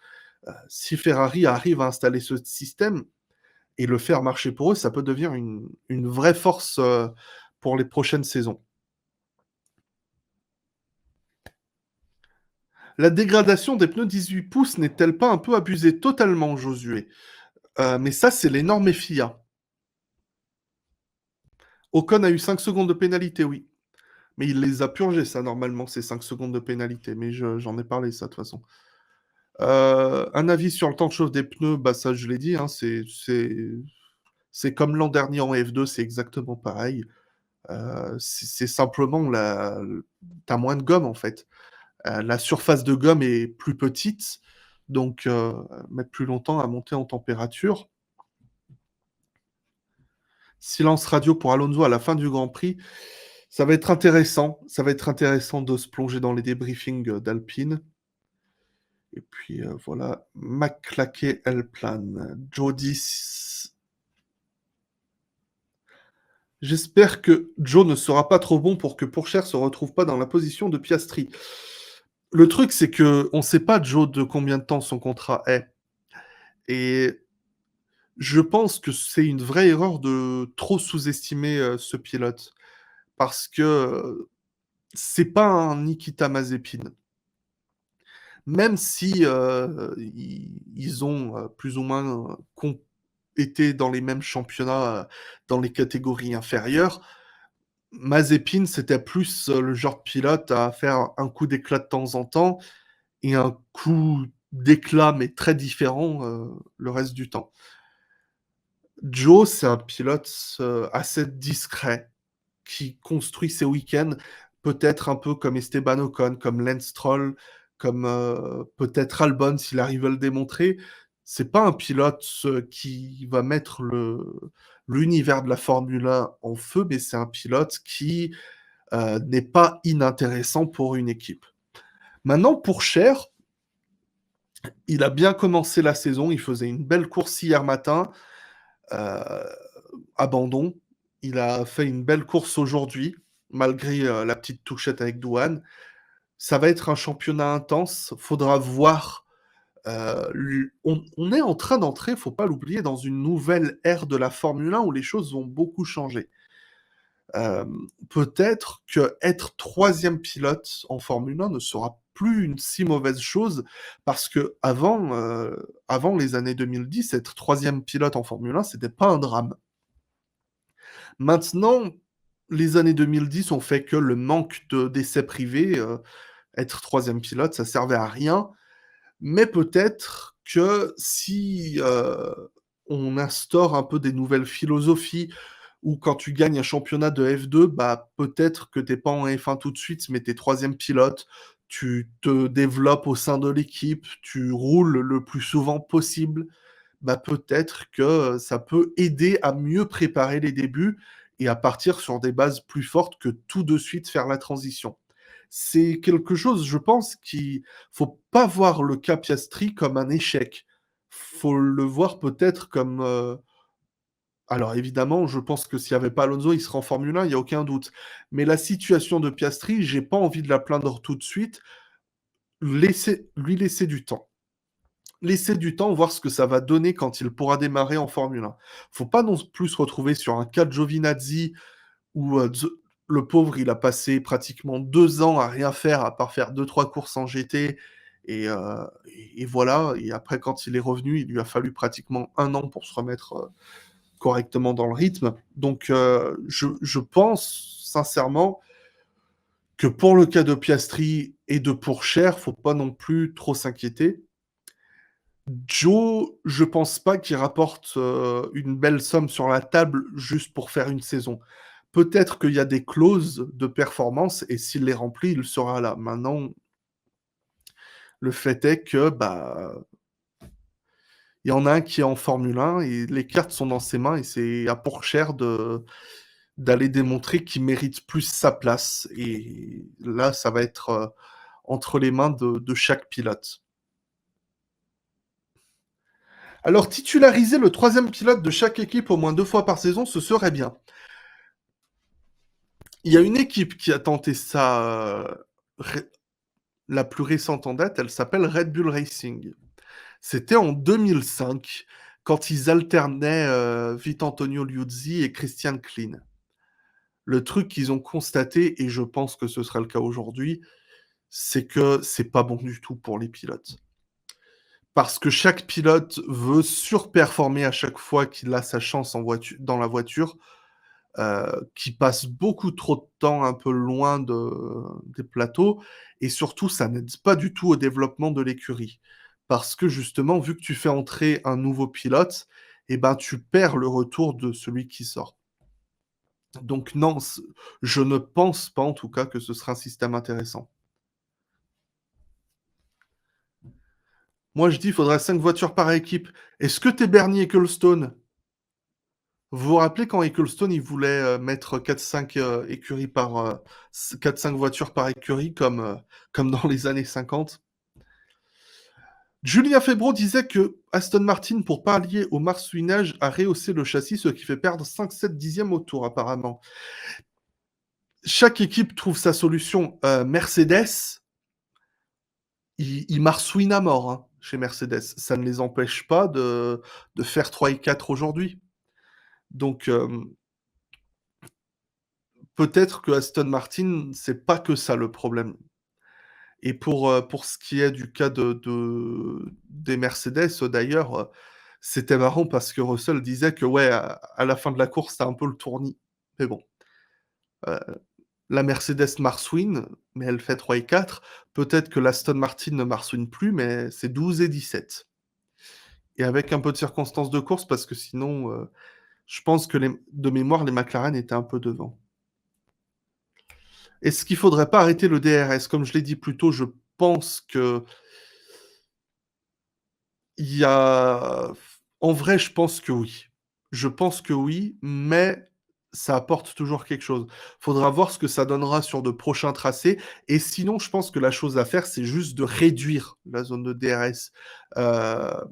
Si Ferrari arrive à installer ce système et le faire marcher pour eux, ça peut devenir une vraie force, pour les prochaines saisons. La dégradation des pneus 18 pouces n'est-elle pas un peu abusée? Totalement, Josué. Mais ça, c'est les normes FIA. Ocon a eu 5 secondes de pénalité, oui. Mais il les a purgés, ça, normalement, ces 5 secondes de pénalité. Mais j'en ai parlé, ça, de toute façon. Un avis sur le temps de chauffe des pneus, bah, ça, je l'ai dit, hein, c'est comme l'an dernier en F2, c'est exactement pareil. C'est simplement tu as moins de gomme, en fait. La surface de gomme est plus petite, donc mettre plus longtemps à monter en température. Silence radio pour Alonso à la fin du Grand Prix. Ça va être intéressant. Ça va être intéressant de se plonger dans les débriefings d'Alpine. Et puis voilà, McClaquet Plan. Jody. J'espère que Joe ne sera pas trop bon pour que Pourchaire se retrouve pas dans la position de Piastri. Le truc, c'est que on sait pas, Joe, de combien de temps son contrat est. Et je pense que c'est une vraie erreur de trop sous-estimer ce pilote. Parce que c'est pas un Nikita Mazepin. Même si ils ont plus ou moins été dans les mêmes championnats dans les catégories inférieures, Mazepin, c'était plus le genre de pilote à faire un coup d'éclat de temps en temps et un coup d'éclat, mais très différent le reste du temps. Joe, c'est un pilote assez discret qui construit ses week-ends, peut-être un peu comme Esteban Ocon, comme Lance Stroll, comme peut-être Albon s'il arrive à le démontrer. C'est pas un pilote qui va mettre l'univers de la Formule 1 en feu, mais c'est un pilote qui n'est pas inintéressant pour une équipe. Maintenant, pour Cher, il a bien commencé la saison, il faisait une belle course hier matin, euh, abandon. Il a fait une belle course aujourd'hui, malgré la petite touchette avec Douane. Ça va être un championnat intense. Faudra voir. On est en train d'entrer, faut pas l'oublier, dans une nouvelle ère de la Formule 1 où les choses vont beaucoup changer. Euh, Peut-être que être troisième pilote en Formule 1 ne sera plus une si mauvaise chose parce que avant les années 2010, être troisième pilote en Formule 1, c'était pas un drame. Maintenant, les années 2010 ont fait que le manque d'essais privés, être troisième pilote, ça servait à rien. Mais peut-être que si on instaure un peu des nouvelles philosophies, ou quand tu gagnes un championnat de F2, bah peut-être que t'es pas en F1 tout de suite, mais t'es troisième pilote, tu te développes au sein de l'équipe, tu roules le plus souvent possible, bah peut-être que ça peut aider à mieux préparer les débuts et à partir sur des bases plus fortes que tout de suite faire la transition. C'est quelque chose, je pense, qui faut pas voir le cas Piastri comme un échec. Faut le voir peut-être comme alors évidemment, je pense que s'il n'y avait pas Alonso, il serait en Formule 1, il n'y a aucun doute. Mais la situation de Piastri, j'ai pas envie de la plaindre tout de suite. Lui laisser du temps. Laisser du temps, voir ce que ça va donner quand il pourra démarrer en Formule 1. Faut pas non plus se retrouver sur un cas de Giovinazzi où le pauvre, il a passé pratiquement 2 ans à rien faire, à part faire 2-3 courses en GT. Et voilà. Et après, quand il est revenu, il lui a fallu pratiquement 1 an pour se remettre correctement dans le rythme. Donc, je pense sincèrement que pour le cas de Piastri et de Pourchaire, faut pas non plus trop s'inquiéter. Joe, je pense pas qu'il rapporte une belle somme sur la table juste pour faire une saison. Peut-être qu'il y a des clauses de performance et s'il les remplit, il sera là. Maintenant, le fait est que bah il y en a un qui est en Formule 1 et les cartes sont dans ses mains et c'est à Pourchaire d'aller démontrer qu'il mérite plus sa place et là, ça va être, entre les mains de chaque pilote. Alors titulariser le troisième pilote de chaque équipe au moins 2 fois par saison, ce serait bien. Il y a une équipe qui a tenté ça, ré la plus récente en date, elle s'appelle Red Bull Racing. C'était en 2005 quand ils alternaient, Vittorio Liuzzi et Christian Klien. Le truc qu'ils ont constaté et je pense que ce sera le cas aujourd'hui, c'est que c'est pas bon du tout pour les pilotes. Parce que chaque pilote veut surperformer à chaque fois qu'il a sa chance en dans la voiture, qui passe beaucoup trop de temps un peu loin des plateaux et surtout ça n'aide pas du tout au développement de l'écurie. Parce que justement, vu que tu fais entrer un nouveau pilote et ben, tu perds le retour de celui qui sort. Donc non, je ne pense pas en tout cas que ce sera un système intéressant. Moi je dis: «Il faudrait 5 voitures par équipe». Est-ce que tu es Bernie Ecclestone? Vous vous rappelez quand Ecclestone, il voulait, mettre 4-5, écuries par, 4-5 voitures par écurie comme dans les années 50? Julien Febvre disait que Aston Martin, pour pallier au marsouinage, a rehaussé le châssis, ce qui fait perdre 5-7 dixièmes au tour apparemment. Chaque équipe trouve sa solution. Mercedes, ils marsouinent à mort, hein, chez Mercedes. Ça ne les empêche pas de faire 3 et 4 aujourd'hui. Donc, peut-être que Aston Martin, c'est pas que ça le problème. Et pour ce qui est du cas des Mercedes, d'ailleurs, c'était marrant parce que Russell disait que ouais, à la fin de la course, c'était un peu le tournis. Mais bon, heu, la Mercedes marsouine, mais elle fait 3 et 4. Peut-être que l'Aston Martin ne marsouine plus, mais c'est 12 et 17. Et avec un peu de circonstances de course parce que sinon, je pense que de mémoire, les McLaren étaient un peu devant. Est-ce qu'il faudrait pas arrêter le DRS? Comme je l'ai dit plus tôt, je pense qu'il y a en vrai, je pense que oui. Je pense que oui, mais ça apporte toujours quelque chose. Faudra voir ce que ça donnera sur de prochains tracés et sinon, je pense que la chose à faire, c'est juste de réduire la zone de DRS. Heu,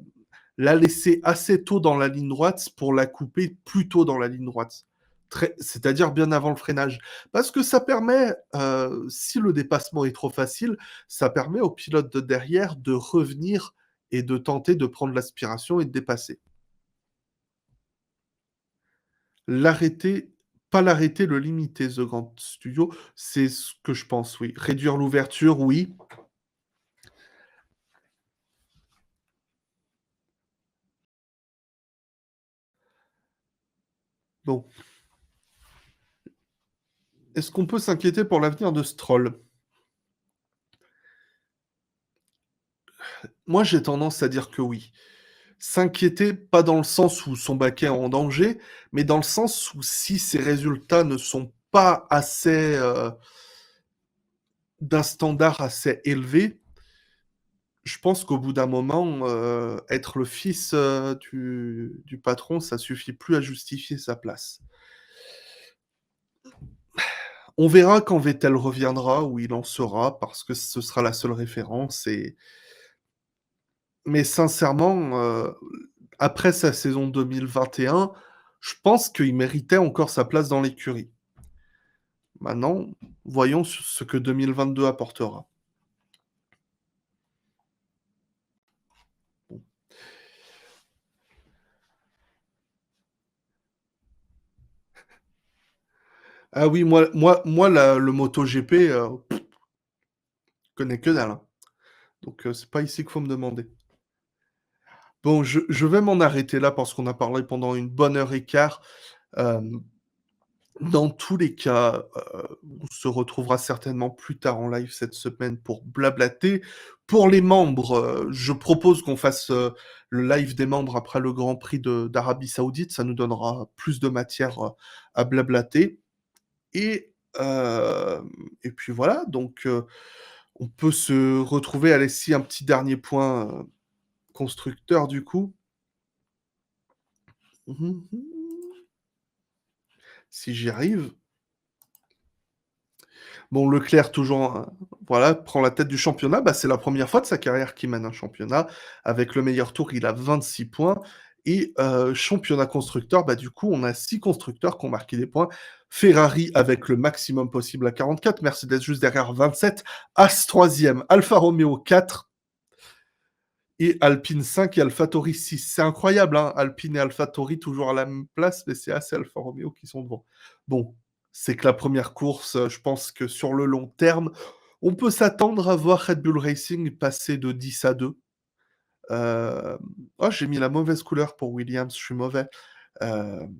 la laisser assez tôt dans la ligne droite pour la couper plus tôt dans la ligne droite. C'est-à-dire bien avant le freinage. Parce que ça permet, si le dépassement est trop facile, ça permet au pilote de derrière de revenir et de tenter de prendre l'aspiration et de dépasser. L'arrêter pas l'arrêter, le limiter, The Grand Studio, c'est ce que je pense, oui. Réduire l'ouverture, oui. Bon, est-ce qu'on peut s'inquiéter pour l'avenir de Stroll? Moi, j'ai tendance à dire que oui. S'inquiéter, pas dans le sens où son baquet est en danger, mais dans le sens où si ses résultats ne sont pas assez, d'un standard assez élevé, je pense qu'au bout d'un moment, être le fils, du patron, ça suffit plus à justifier sa place. On verra quand Vettel reviendra, où il en sera, parce que ce sera la seule référence mais sincèrement, après sa saison 2021, je pense qu'il méritait encore sa place dans l'écurie. Maintenant, voyons ce que 2022 apportera. Bon. Ah oui, moi le MotoGP, je connais que dalle, hein, donc c'est pas ici qu'il faut me demander. Bon, je vais m'en arrêter là parce qu'on a parlé pendant une bonne heure et quart. Hem, dans tous les cas, on se retrouvera certainement plus tard en live cette semaine pour blablater. Pour les membres, je propose qu'on fasse, le live des membres après le Grand Prix d'Arabie Saoudite. Ça nous donnera plus de matière, à blablater et puis voilà donc on peut se retrouver allez, si un petit dernier point, constructeur du coup. Mmh mh. si j'y arrive. Bon, Leclerc toujours, voilà, prend la tête du championnat. Bah, c'est la première fois de sa carrière qu'il mène un championnat. Avec le meilleur tour, il a 26 points et championnat constructeur, bah, du coup, on a 6 constructeurs qui ont marqué des points. Ferrari avec le maximum possible à 44, Mercedes juste derrière 27, As 3e, Alfa Romeo 4 et Alpine 5 et AlphaTauri 6. C'est incroyable, hein, Alpine et AlphaTauri toujours à la même place, mais c'est As et Alfa Romeo qui sont devant. Bon, c'est que la première course, je pense que sur le long terme, on peut s'attendre à voir Red Bull Racing passer de 10 à 2. Oh, j'ai mis la mauvaise couleur pour Williams, je suis mauvais. Hem,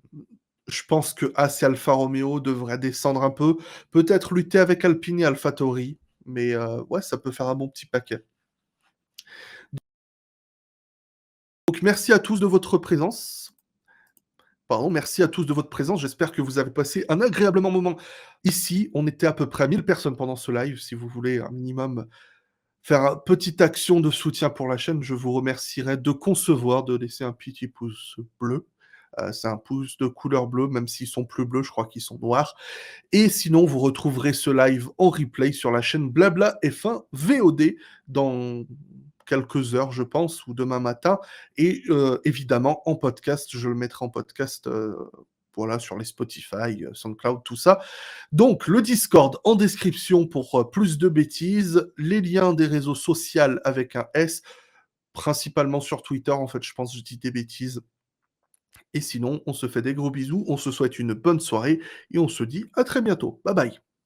je pense que As et Alfa Romeo devraient descendre un peu, peut-être lutter avec Alpine et AlphaTauri, mais ouais, ça peut faire un bon petit paquet. Donc merci à tous de votre présence. Pardon, merci à tous de votre présence. J'espère que vous avez passé un agréablement moment. Ici, on était à peu près 1000 personnes pendant ce live. Si vous voulez un minimum faire une petite action de soutien pour la chaîne, je vous remercierai de concevoir, de laisser un petit pouce bleu. C'est un pouce de couleur bleue, même s'ils sont plus bleus, je crois qu'ils sont noirs. Et sinon, vous retrouverez ce live en replay sur la chaîne Blabla F1 VOD dans quelques heures, je pense, ou demain matin. Et évidemment, en podcast, je le mettrai en podcast, voilà, sur les Spotify, SoundCloud, tout ça. Donc, le Discord en description pour plus de bêtises, les liens des réseaux sociaux avec un S, principalement sur Twitter, en fait, je pense que je dis des bêtises. Et sinon, on se fait des gros bisous, on se souhaite une bonne soirée et on se dit à très bientôt. Bye bye.